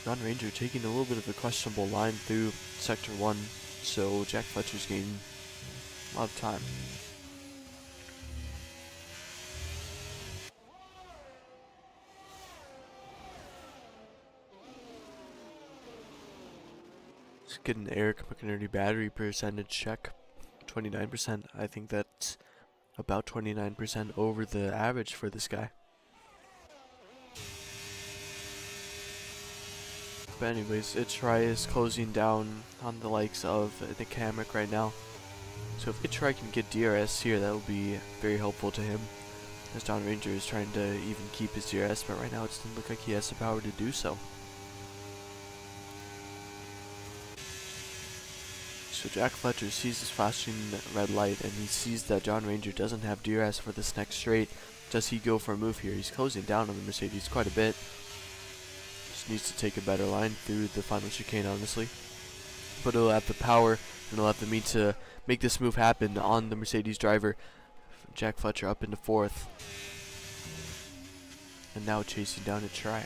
John Ranger taking a little bit of a questionable line through Sector 1, so Jack Fletcher's gaining a lot of time. Let's get an Eric McInerney battery percentage check. 29%. I think that's about 29% over the average for this guy. But anyways, It's Try is closing down on the likes of Nick Hamrick right now. So if It's Try can get DRS here, that will be very helpful to him. As John Ranger is trying to even keep his DRS, but right now it doesn't look like he has the power to do so. So Jack Fletcher sees this flashing red light and he sees that John Ranger doesn't have DRS for this next straight. Does he go for a move here? He's closing down on the Mercedes quite a bit. Needs to take a better line through the final chicane, honestly. But he'll have the power and he'll have the means to make this move happen on the Mercedes driver. Jack Fletcher up into 4th. And now chasing down It's Try.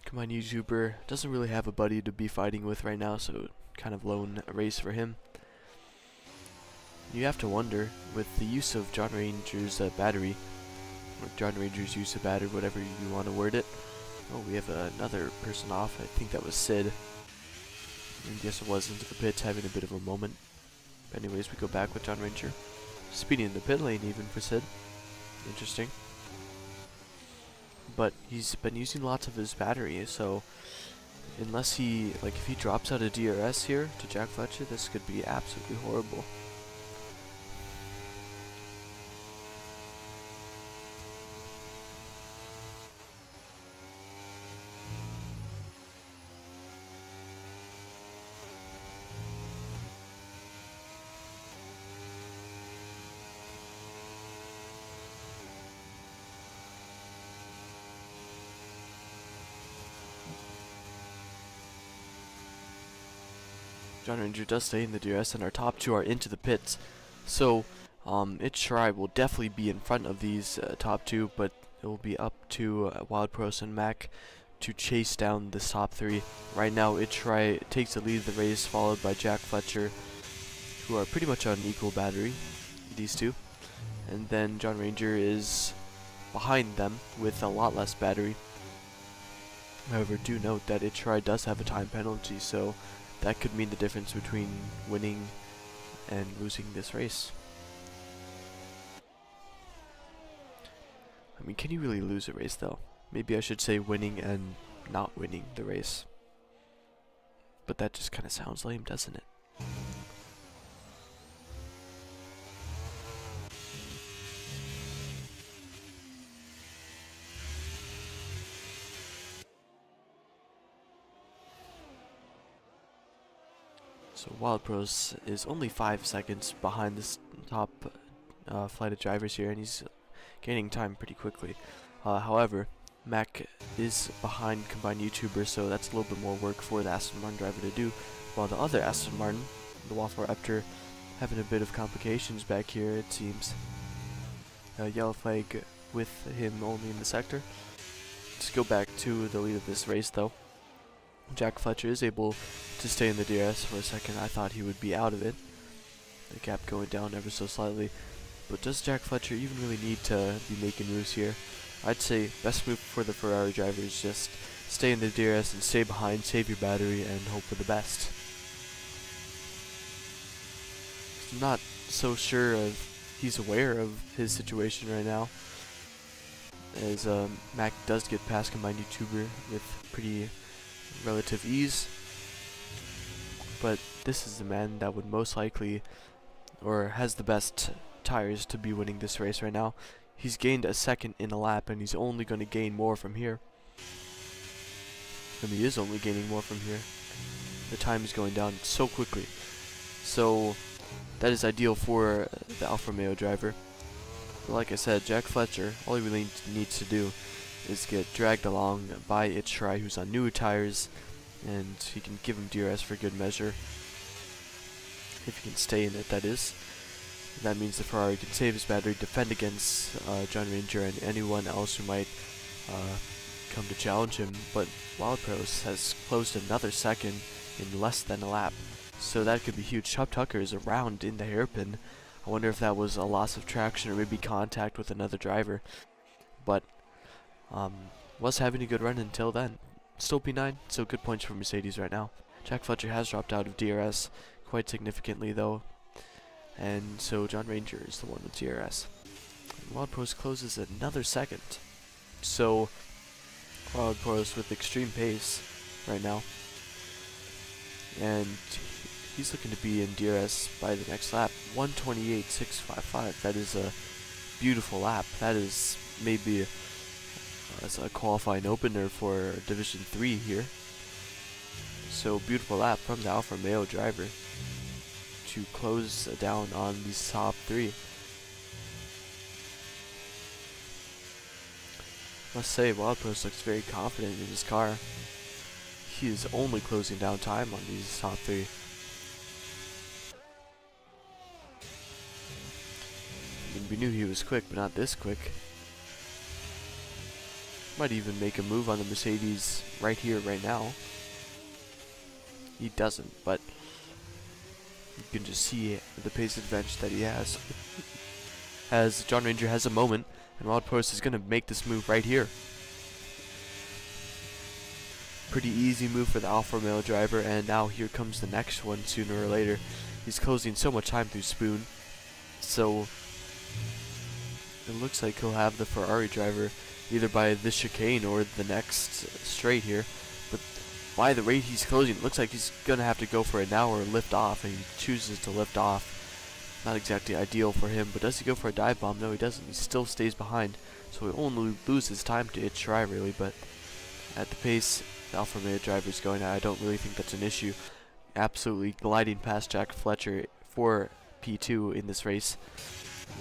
Come on, YouTuber. Doesn't really have a buddy to be fighting with right now, so kind of lone race for him. You have to wonder, with the use of John Ranger's battery, or John Ranger's use of battery, whatever you want to word it. Oh, we have another person off. I think that was Sid. I guess it was into the pits, having a bit of a moment. But anyways, we go back with John Ranger. Speeding in the pit lane even for Sid. Interesting. But he's been using lots of his battery, so unless he, if he drops out of DRS here to Jack Fletcher, this could be absolutely horrible. John Ranger does stay in the DRS, and our top two are into the pits. So, It's Try will definitely be in front of these top two, but it will be up to Wild Pros and Mac to chase down this top three. Right now, It's Try takes the lead of the race, followed by Jack Fletcher, who are pretty much on equal battery, these two. And then John Ranger is behind them with a lot less battery. However, do note that It's Try does have a time penalty, so that could mean the difference between winning and losing this race. I mean, can you really lose a race though? Maybe I should say winning and not winning the race. But that just kind of sounds lame, doesn't it? So Wild Pros is only 5 seconds behind this top flight of drivers here, and he's gaining time pretty quickly. However, Mac is behind combined YouTuber, so that's a little bit more work for the Aston Martin driver to do, while the other Aston Martin, the Waffle Raptor, having a bit of complications back here, it seems. Yellow flag with him only in the sector. Let's go back to the lead of this race though. Jack Fletcher is able to stay in the DRS for a second. I thought he would be out of it. The gap going down ever so slightly. But does Jack Fletcher even really need to be making moves here? I'd say best move for the Ferrari driver is just stay in the DRS and stay behind, save your battery, and hope for the best. I'm not so sure if he's aware of his situation right now, as Mac does get past combined YouTuber with pretty relative ease, but this is the man that would most likely, or has the best tires to be winning this race right now. He's gained a second in a lap, and he's only going to gain more from here. And he is only gaining more from here. The time is going down so quickly. So that is ideal for the Alfa Romeo driver. But like I said, Jack Fletcher, all he really needs to do is get dragged along by Itchrai, who's on newer tires, and he can give him DRS for good measure. If he can stay in it, that is. That means the Ferrari can save his battery, defend against John Ranger and anyone else who might come to challenge him. But Wild Pros has closed another second in less than a lap, so that could be huge. Chubb Tucker is around in the hairpin. I wonder if that was a loss of traction or maybe contact with another driver. But was having a good run until then. Still P9, so good points for Mercedes right now. Jack Fletcher has dropped out of DRS quite significantly though, and so John Ranger is the one with DRS. Wild Pros closes another second, so Wild Pros with extreme pace right now, and he's looking to be in DRS by the next lap. 128.655. That is a beautiful lap. That is maybe a qualifying opener for Division 3 here. So beautiful lap from the Alfa Romeo driver to close down on these top 3. Must say, Wild Pros looks very confident in his car. He is only closing down time on these top 3. I mean, we knew he was quick, but not this quick. Might even make a move on the Mercedes right here, right now. He doesn't, but you can just see the pace advantage that he has. As John Ranger has a moment, and Wild Pros is going to make this move right here. Pretty easy move for the Alfa Romeo driver, and now here comes the next one sooner or later. He's closing so much time through Spoon, so it looks like he'll have the Ferrari driver either by this chicane or the next straight here. But by the rate he's closing, it looks like he's going to have to go for it now or lift off, and he chooses to lift off. Not exactly ideal for him, but does he go for a dive bomb? No, he doesn't. He still stays behind, so he only loses time to Itchrai really, but at the pace the Alfa Romeo driver is going at, I don't really think that's an issue. Absolutely gliding past Jack Fletcher for P2 in this race.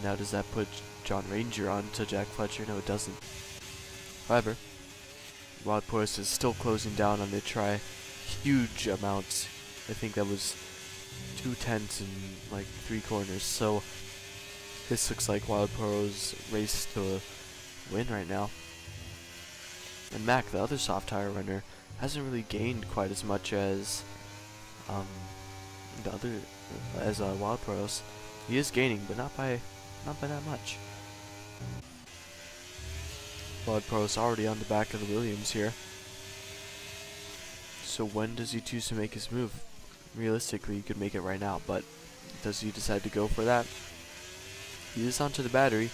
Now does that put John Ranger on to Jack Fletcher? No, it doesn't. However, Wild Pros is still closing down on the Itchrai huge amounts. I think that was 2 tenths in like 3 corners. So this looks like Wild Pros race to win right now. And Mac, the other soft tire runner, hasn't really gained quite as much as Wild Pros. He is gaining, but not by that much. Wild Pros already on the back of the Williams here. So when does he choose to make his move? Realistically, he could make it right now, but does he decide to go for that? He is onto the battery,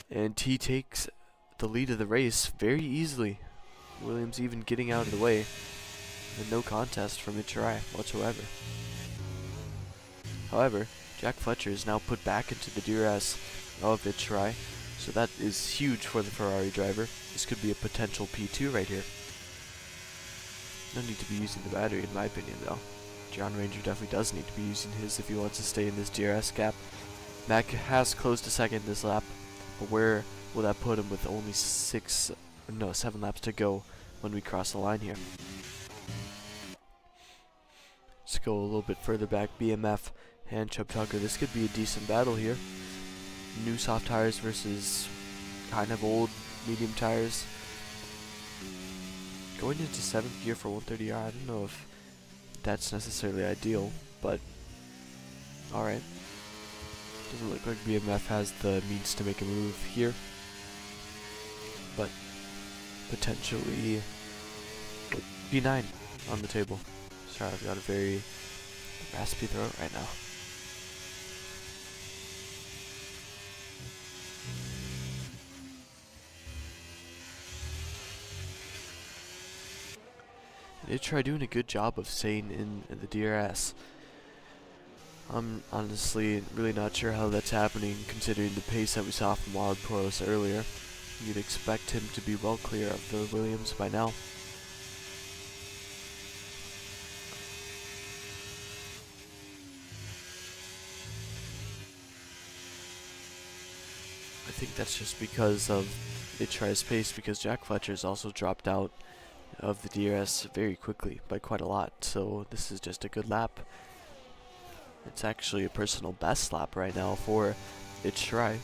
and he takes the lead of the race very easily. Williams even getting out of the way, and no contest from Itchrai whatsoever. However, Jack Fletcher is now put back into the DRS of Itchrai, so that is huge for the Ferrari driver. This could be a potential P2 right here. No need to be using the battery in my opinion though. John Ranger definitely does need to be using his if he wants to stay in this DRS gap. Mac has closed to second this lap, but where will that put him with only 7 laps to go when we cross the line here? Let's go a little bit further back. BMF and Chubb Tucker. This could be a decent battle here. New soft tires versus kind of old medium tires. Going into 7th gear for 130R, I don't know if that's necessarily ideal, but alright. Doesn't look like BMF has the means to make a move here, but potentially B9 on the table. Sorry, I've got a very raspy throat right now. They try doing a good job of staying in the DRS. I'm honestly really not sure how that's happening considering the pace that we saw from Wild Poros earlier. You'd expect him to be well clear of the Williams by now. I think that's just because of HR's pace, because Jack Fletcher's also dropped out of the DRS very quickly by quite a lot, so this is just a good lap. It's actually a personal best lap right now for HRI.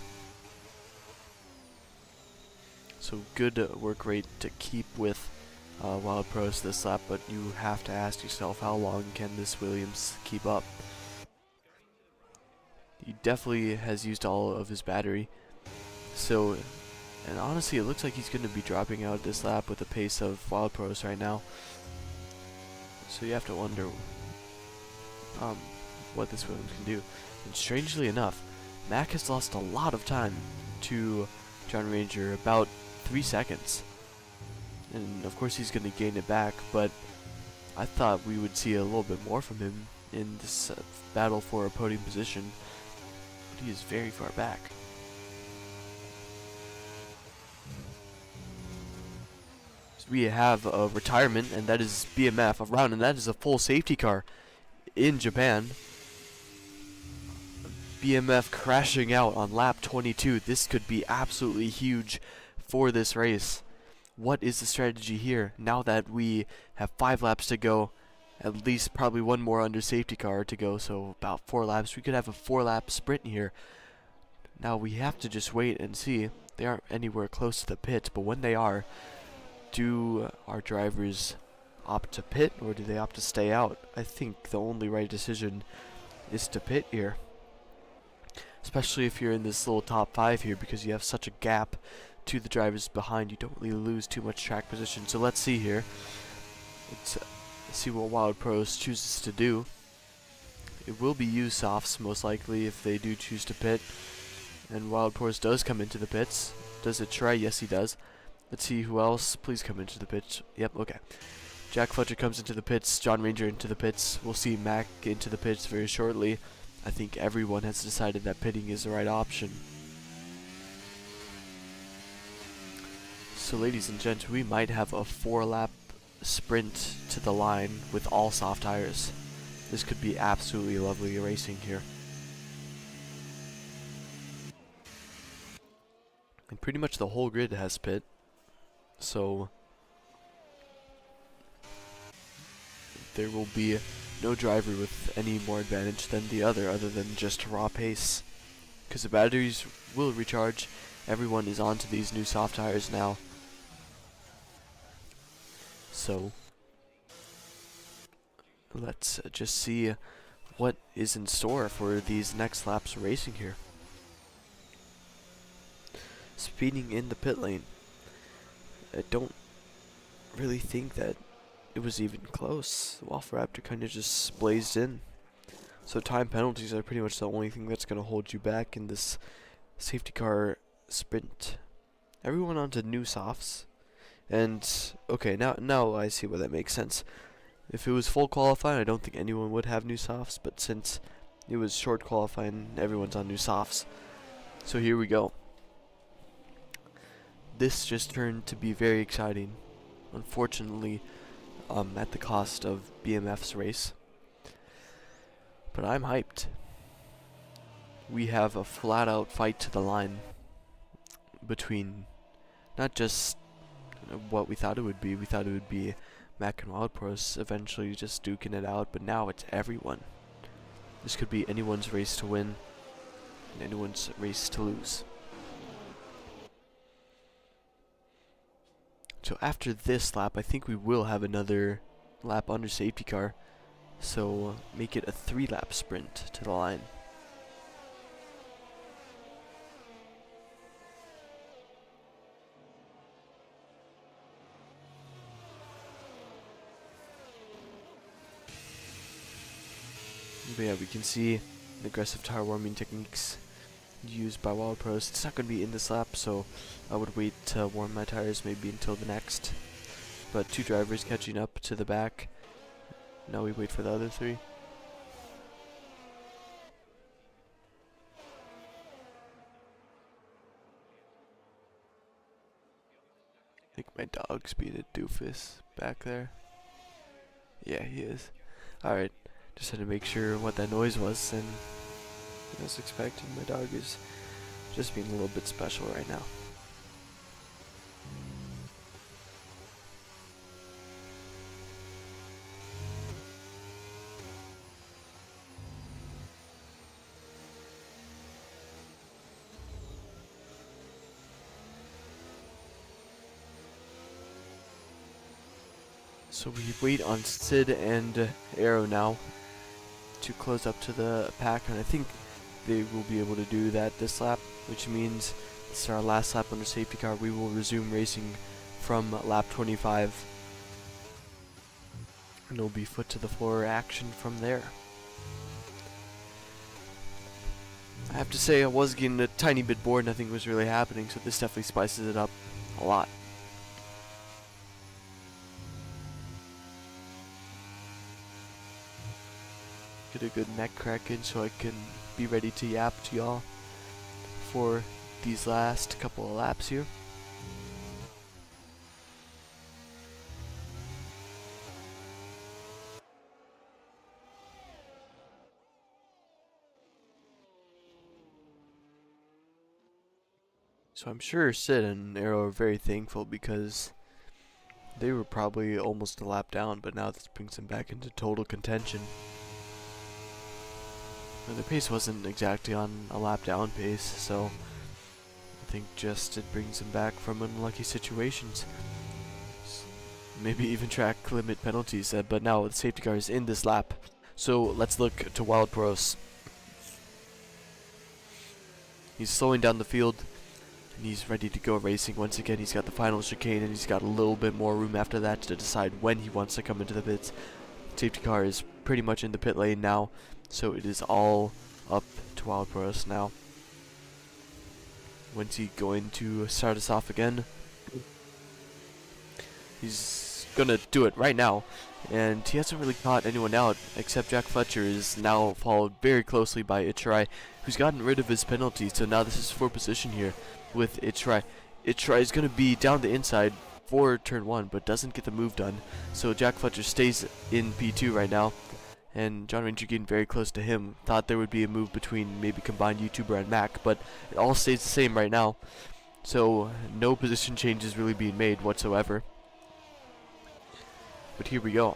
So good work rate to keep with Wild Poros this lap, but you have to ask yourself, how long can this Williams keep up? He definitely has used all of his battery. So, and honestly, it looks like he's going to be dropping out this lap with the pace of Wild Poros right now. So you have to wonder what this Williams can do. And strangely enough, Mac has lost a lot of time to John Ranger, about 3 seconds. And of course he's going to gain it back, but I thought we would see a little bit more from him in this battle for a podium position. But he is very far back. We have a retirement, and that is BMF around, and that is a full safety car in Japan. BMF crashing out on lap 22. This could be absolutely huge for this race. What is the strategy here now that we have 5 laps to go? At least probably one more under safety car to go, so about 4 laps. We could have a 4-lap sprint here. Now we have to just wait and see. They aren't anywhere close to the pit, but when they are, do our drivers opt to pit or do they opt to stay out? I think the only right decision is to pit here. Especially if you're in this little top 5 here, because you have such a gap to the drivers behind. You don't really lose too much track position. So let's see here. Let's see what Wild Poros chooses to do. It will be use softs most likely if they do choose to pit. And Wild Poros does come into the pits. Does it try? Yes, he does. Let's see who else. Please come into the pits. Yep, okay. Jack Fletcher comes into the pits. John Ranger into the pits. We'll see Mac into the pits very shortly. I think everyone has decided that pitting is the right option. So ladies and gents, we might have a 4-lap sprint to the line with all soft tires. This could be absolutely lovely racing here. And pretty much the whole grid has pit. So there will be no driver with any more advantage than the other than just raw pace. Because the batteries will recharge. Everyone is onto these new soft tires now. So let's just see what is in store for these next laps of racing here. Speeding in the pit lane. I don't really think that it was even close. The Waffle kind of just blazed in. So time penalties are pretty much the only thing that's going to hold you back in this safety car sprint. Everyone onto new softs. And, okay, now I see why that makes sense. If it was full qualifying, I don't think anyone would have new softs. But since it was short qualifying, everyone's on new softs. So here we go. This just turned to be very exciting. Unfortunately, at the cost of BMF's race. But I'm hyped. We have a flat out fight to the line between not just what we thought it would be. We thought it would be Mac and Wildpros eventually just duking it out, but now it's everyone. This could be anyone's race to win and anyone's race to lose. So after this lap, I think we will have another lap under safety car. So make it a 3-lap sprint to the line. But yeah, we can see the aggressive tire warming techniques used by Wildpros. It's not going to be in this lap, so I would wait to warm my tires maybe until the next. But 2 drivers catching up to the back. Now we wait for the other 3. I think my dog's being a doofus back there. Yeah, he is. Alright, just had to make sure what that noise was, and I was expecting. My dog is just being a little bit special right now. So we wait on Sid and Arrow now to close up to the pack, and I think they will be able to do that this lap, which means this is our last lap under safety car. We will resume racing from lap 25, and it'll be foot to the floor action from there. I have to say I was getting a tiny bit bored, nothing was really happening, so this definitely spices it up a lot. Get a good neck crack in so I can be ready to yap to y'all for these last couple of laps here. So I'm sure Sid and Arrow are very thankful because they were probably almost a lap down, but now this brings them back into total contention. The pace wasn't exactly on a lap down pace, so I think just it brings them back from unlucky situations. Maybe even track limit penalties, but now the safety car is in this lap. So let's look to Wildpros. He's slowing down the field, and he's ready to go racing. Once again, he's got the final chicane, and he's got a little bit more room after that to decide when he wants to come into the pits. Safety car is pretty much in the pit lane now, so it is all up to Wildpros now. When's he going to start us off again? He's gonna do it right now, and he hasn't really caught anyone out except Jack Fletcher is now followed very closely by Itchrai, who's gotten rid of his penalty, so now this is for position here with Itchrai. Itchrai is gonna be down the inside for turn 1, but doesn't get the move done, so Jack Fletcher stays in P2 right now, and John Ranger getting very close to him. Thought there would be a move between maybe combined YouTuber and Mac, but it all stays the same right now, so no position changes really being made whatsoever. But here we go.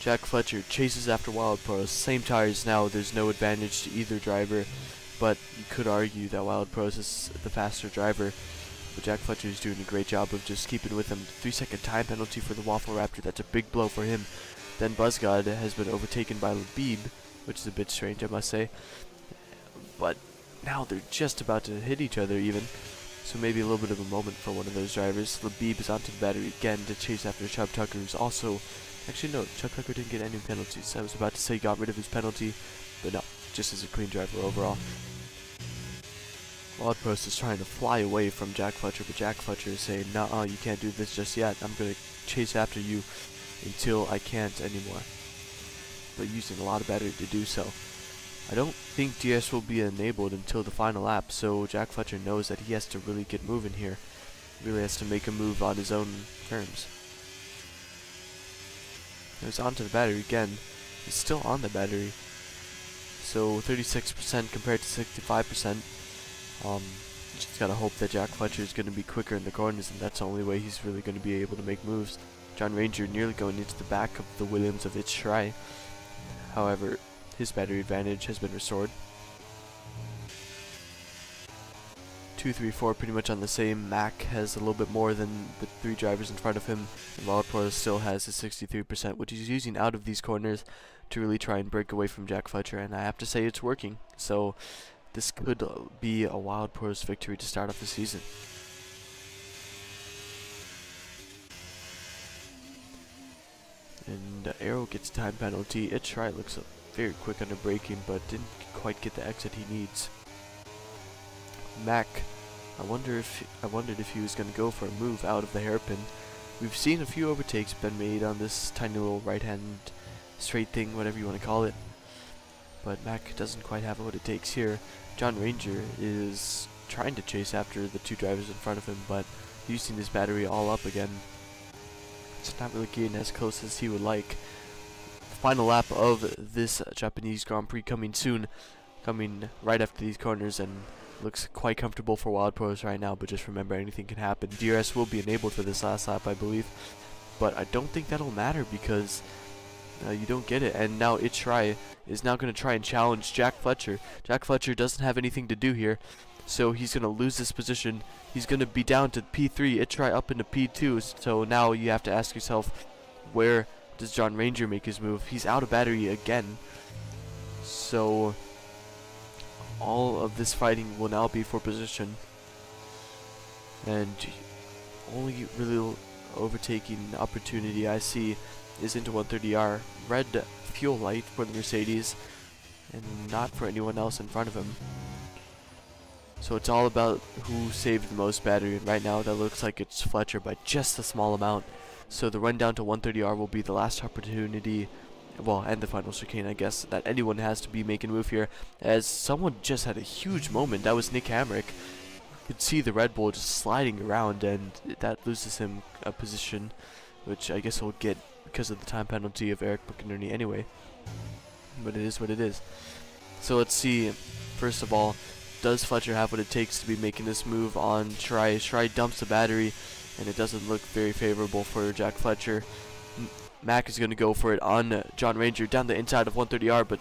Jack Fletcher chases after Wildpros. Same tires now, there's no advantage to either driver, but you could argue that Wildpros is the faster driver. But Jack Fletcher is doing a great job of just keeping with him. 3-second time penalty for the Waffle Raptor, that's a big blow for him. Then Buzzgod has been overtaken by Labib, which is a bit strange, I must say. But now they're just about to hit each other even. So maybe a little bit of a moment for one of those drivers. Labib is onto the battery again to chase after Chubb Tucker, who's also... Actually, no, Chubb Tucker didn't get any penalties. I was about to say he got rid of his penalty, but no, just as a clean driver overall. Wildpros is trying to fly away from Jack Fletcher, but Jack Fletcher is saying, "Nuh-uh, you can't do this just yet. I'm going to chase after you until I can't anymore." But using a lot of battery to do so. I don't think DS will be enabled until the final lap, so Jack Fletcher knows that he has to really get moving here. Really has to make a move on his own terms. He's onto the battery again. He's still on the battery. So 36% compared to 65%. Just gotta hope that Jack Fletcher is going to be quicker in the corners, and that's the only way he's really going to be able to make moves. John Ranger nearly going into the back of the Williams of Itch Try. However, his battery advantage has been restored. 2, 3, 4 pretty much on the same. Mac has a little bit more than the 3 drivers in front of him. And Wild Pros still has his 63%, which he's using out of these corners to really try and break away from Jack Fletcher, and I have to say it's working. So this could be a Wild Pros victory to start off the season. And Arrow gets time penalty. Itch Try looks very quick under braking, but didn't quite get the exit he needs. Mac, I wondered if he was going to go for a move out of the hairpin. We've seen a few overtakes been made on this tiny little right-hand straight thing, whatever you want to call it. But Mac doesn't quite have what it takes here. John Ranger is trying to chase after the 2 drivers in front of him, but using his battery all up again. It's not really getting as close as he would like. Final lap of this Japanese Grand Prix coming soon, coming right after these corners, and looks quite comfortable for Wild Pros right now, but just remember, anything can happen. DRS will be enabled for this last lap, I believe, but I don't think that'll matter because you don't get it. And now Itch Try is now going to try and challenge Jack Fletcher. Jack Fletcher doesn't have anything to do here, so he's going to lose this position. He's going to be down to P3, Itch Try up into P2, so now you have to ask yourself, where does John Ranger make his move? He's out of battery again, so all of this fighting will now be for position, and only really overtaking opportunity I see is into 130R. Red fuel light for the Mercedes, and not for anyone else in front of him. So it's all about who saved the most battery, and right now that looks like it's Fletcher by just a small amount. So the run down to 130R will be the last opportunity, well, and the final chicane, I guess, that anyone has to be making a move here, as someone just had a huge moment. That was Nick Hamrick. You could see the Red Bull just sliding around, and that loses him a position, which I guess he'll get because of the time penalty of Eric McInerney anyway. But it is what it is. So let's see, first of all, does Fletcher have what it takes to be making this move on Try? Try dumps the battery, and it doesn't look very favorable for Jack Fletcher. Mac is going to go for it on John Ranger down the inside of 130R, but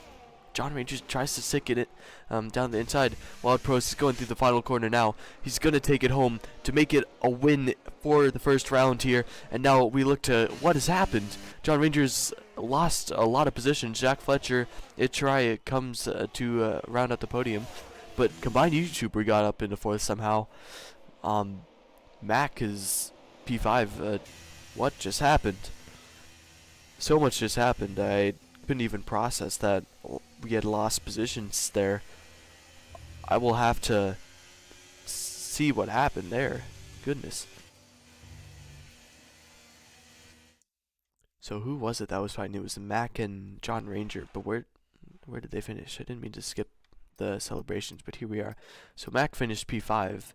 John Ranger tries to stick it down the inside. Wild Pros is going through the final corner now. He's going to take it home to make it a win for the first round here. And now we look to what has happened. John Ranger's lost a lot of positions. Jack Fletcher, Itch Try comes to round out the podium. But Combined YouTuber got up into 4th somehow. Mac is P5. What just happened? So much just happened. I couldn't even process that we had lost positions there. I will have to see what happened there. Goodness. So who was it that was fighting? It was Mac and John Ranger. But where did they finish? I didn't mean to skip the celebrations, but here we are. So Mac finished P5.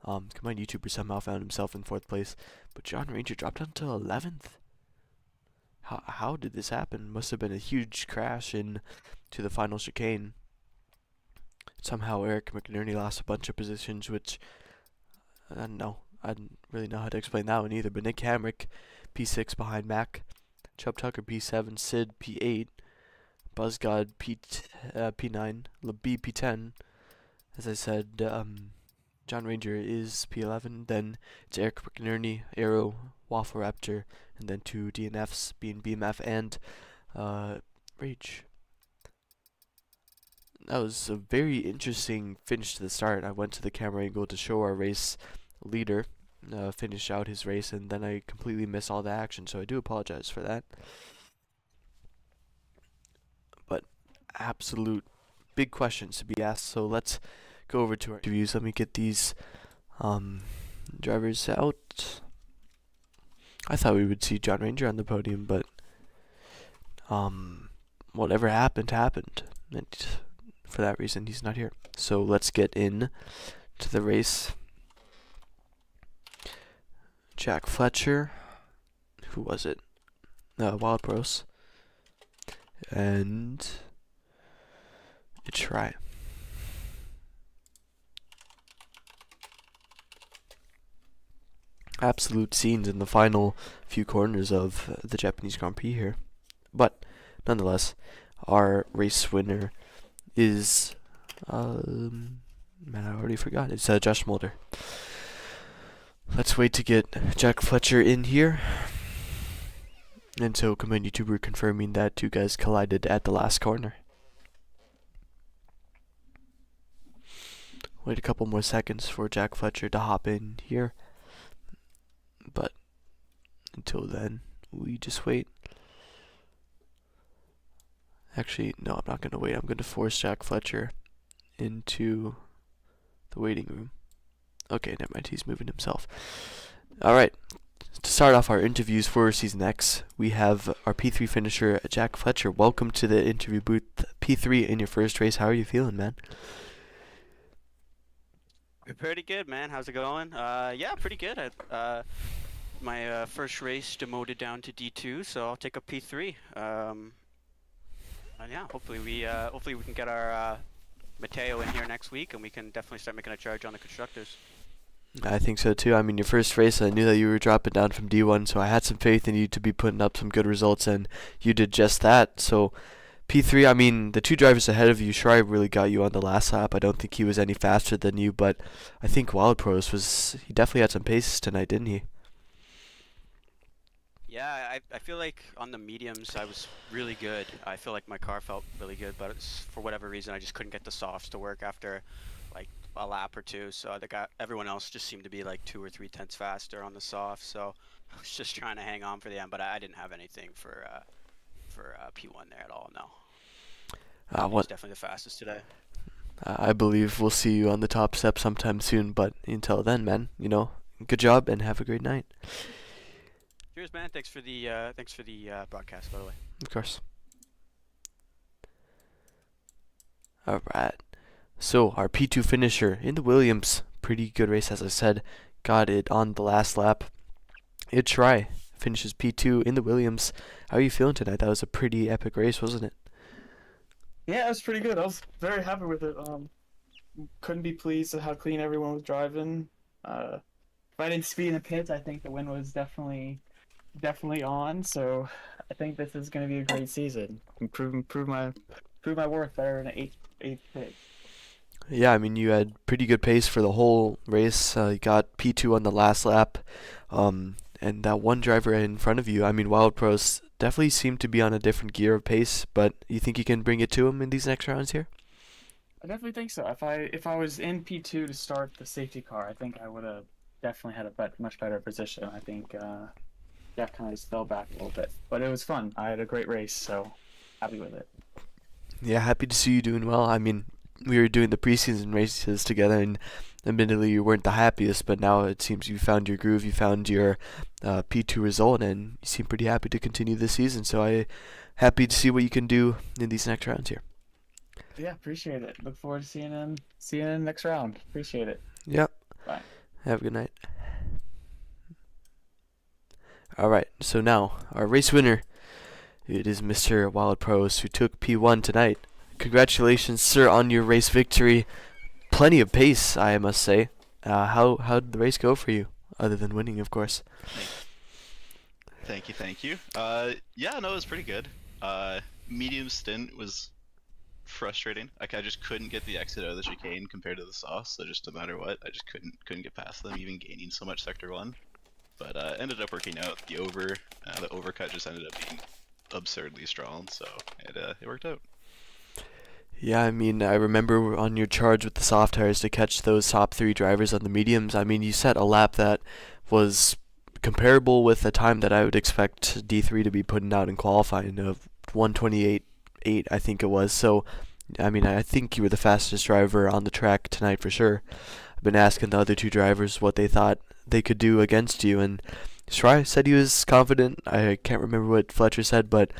Combined YouTuber somehow found himself in 4th place, but John Ranger dropped down to 11th. How did this happen? Must have been a huge crash in to the final chicane. Somehow Eric McInerney lost a bunch of positions, which I don't know. I didn't really know how to explain that one either. But Nick Hamrick, P6 behind Mac. Chubb Tucker, P7. Sid, P8. BuzzGod, P9. LeB, P10. As I said, John Ranger is P11. Then it's Eric McInerney, Arrow, Waffle Raptor, and then 2 DNFs being BMF and Rage. That was a very interesting finish to the start. I went to the camera angle to show our race leader finish out his race, and then I completely missed all the action, so I do apologize for that. But absolute big questions to be asked, so let's go over to our interviews. Let me get these drivers out. I thought we would see John Ranger on the podium, but whatever happened, happened. And for that reason, he's not here. So let's get in to the race. Jack Fletcher. Who was it? Wild Pros. And It's right. Absolute scenes in the final few corners of the Japanese Grand Prix here. But nonetheless, our race winner is man, I already forgot. It's Josh Mulder. Let's wait to get Jack Fletcher in here. And so Command YouTuber confirming that two guys collided at the last corner. Wait a couple more seconds for Jack Fletcher to hop in here. But until then, we just wait. Actually, no, I'm not going to wait. I'm going to force Jack Fletcher into the waiting room. Okay, never mind. He's moving himself. Alright. To start off our interviews for Season X, we have our P3 finisher, Jack Fletcher. Welcome to the interview booth. P3 in your first race. How are you feeling, man? Pretty good, man. How's it going? Yeah, pretty good. My first race demoted down to D2, so I'll take a P3. And yeah, hopefully we can get our Mateo in here next week, and we can definitely start making a charge on the constructors. I think so too. I mean, your first race, I knew that you were dropping down from D1, so I had some faith in you to be putting up some good results, and you did just that. So P3, I mean, the two drivers ahead of you, Shirai really got you on the last lap. I don't think he was any faster than you, but I think Wild Pros he definitely had some pace tonight, didn't he? Yeah, I feel like on the mediums I was really good. I feel like my car felt really good, but for whatever reason I just couldn't get the softs to work after like a lap or two. So everyone else just seemed to be like 2 or 3 tenths faster on the soft. So I was just trying to hang on for the end, but I didn't have anything for P1 there at all. No. He's definitely the fastest today. I believe we'll see you on the top step sometime soon, but until then, man, good job and have a great night. Cheers, man. Thanks for the broadcast, by the way. Of course. Alright. So, our P2 finisher in the Williams. Pretty good race, as I said. Got it on the last lap. It's Shirai. Finishes P2 in the Williams. How are you feeling tonight? That was a pretty epic race, wasn't it? Yeah, it was pretty good. I was very happy with it. Couldn't be pleased with how clean everyone was driving. If I didn't speed in the pits, I think the win was definitely on. So I think this is going to be a great season. Prove my worth better in an eighth pit. Yeah, I mean, you had pretty good pace for the whole race. You got P2 on the last lap. And that one driver in front of you, I mean, Wild Pros definitely seemed to be on a different gear of pace, but you think you can bring it to him in these next rounds here? I definitely think so. If I was in P2 to start the safety car, I think I would have definitely had a much better position. I think Jack kind of just fell back a little bit, but it was fun. I had a great race, so happy with it. Yeah, happy to see you doing well. I mean, we were doing the preseason races together, and admittedly you weren't the happiest, but now it seems you found your groove, you found your P2 result, and you seem pretty happy to continue this season. So I'm happy to see what you can do in these next rounds here. Yeah, appreciate it. Look forward to seeing you in the next round. Appreciate it. Yep. Bye. Have a good night. Alright, so now, our race winner, it is Mr. Wild Pros, who took P1 tonight. Congratulations, sir, on your race victory. Plenty of pace, I must say. How did the race go for you, other than winning, of course? Thank you. Yeah, no, it was pretty good. Medium stint was frustrating. Like, I just couldn't get the exit out of the chicane compared to the soft, so just no matter what, I just couldn't get past them, even gaining so much sector 1. But ended up working out. The overcut just ended up being absurdly strong, so it worked out. Yeah, I mean, I remember on your charge with the soft tires to catch those top 3 drivers on the mediums. I mean, you set a lap that was comparable with the time that I would expect D3 to be putting out in qualifying of 1:28.8, I think it was. So, I mean, I think you were the fastest driver on the track tonight for sure. I've been asking the other 2 drivers what they thought they could do against you, and Shirai said he was confident. I can't remember what Fletcher said, but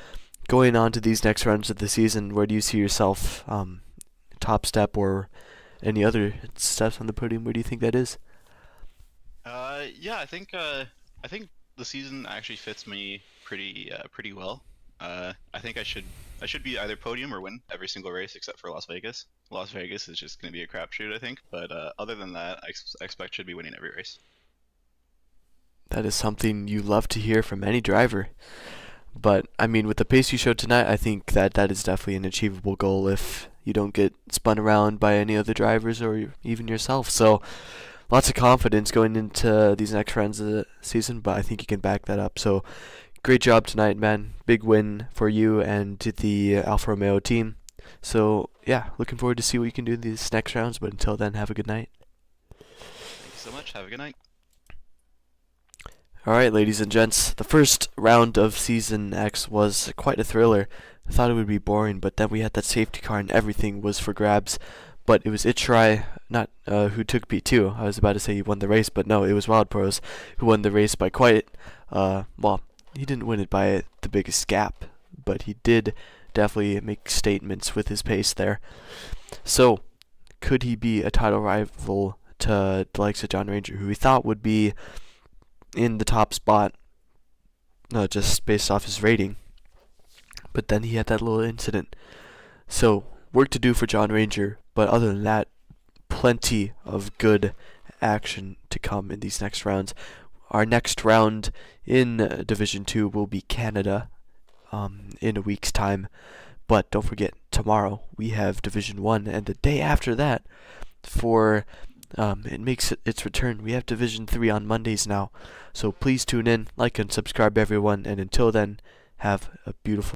going on to these next rounds of the season, where do you see yourself, top step or any other steps on the podium? Where do you think that is? Yeah, I think the season actually fits me pretty well. I think I should be either podium or win every single race except for Las Vegas. Las Vegas is just going to be a crapshoot, I think. But other than that, I expect should be winning every race. That is something you love to hear from any driver. But, I mean, with the pace you showed tonight, I think that is definitely an achievable goal if you don't get spun around by any other drivers or even yourself. So, lots of confidence going into these next rounds of the season, but I think you can back that up. So, great job tonight, man. Big win for you and the Alfa Romeo team. So, yeah, looking forward to see what you can do in these next rounds, but until then, have a good night. Thank you so much. Have a good night. Alright, ladies and gents, the first round of Season X was quite a thriller. I thought it would be boring, but then we had that safety car and everything was for grabs. But it was Itchrai, not who took P2. I was about to say he won the race, but no, it was Wild Pros who won the race by quite, well, he didn't win it by the biggest gap, but he did definitely make statements with his pace there. So, could he be a title rival to the likes of John Ranger, who we thought would be in the top spot, just based off his rating? But then he had that little incident. So, work to do for John Ranger, but other than that, plenty of good action to come in these next rounds. Our next round in Division 2 will be Canada in a week's time. But don't forget, tomorrow we have Division 1, and the day after that, for it makes its return, we have Division 3 on Mondays now. So please tune in, like and subscribe everyone, and until then, have a beautiful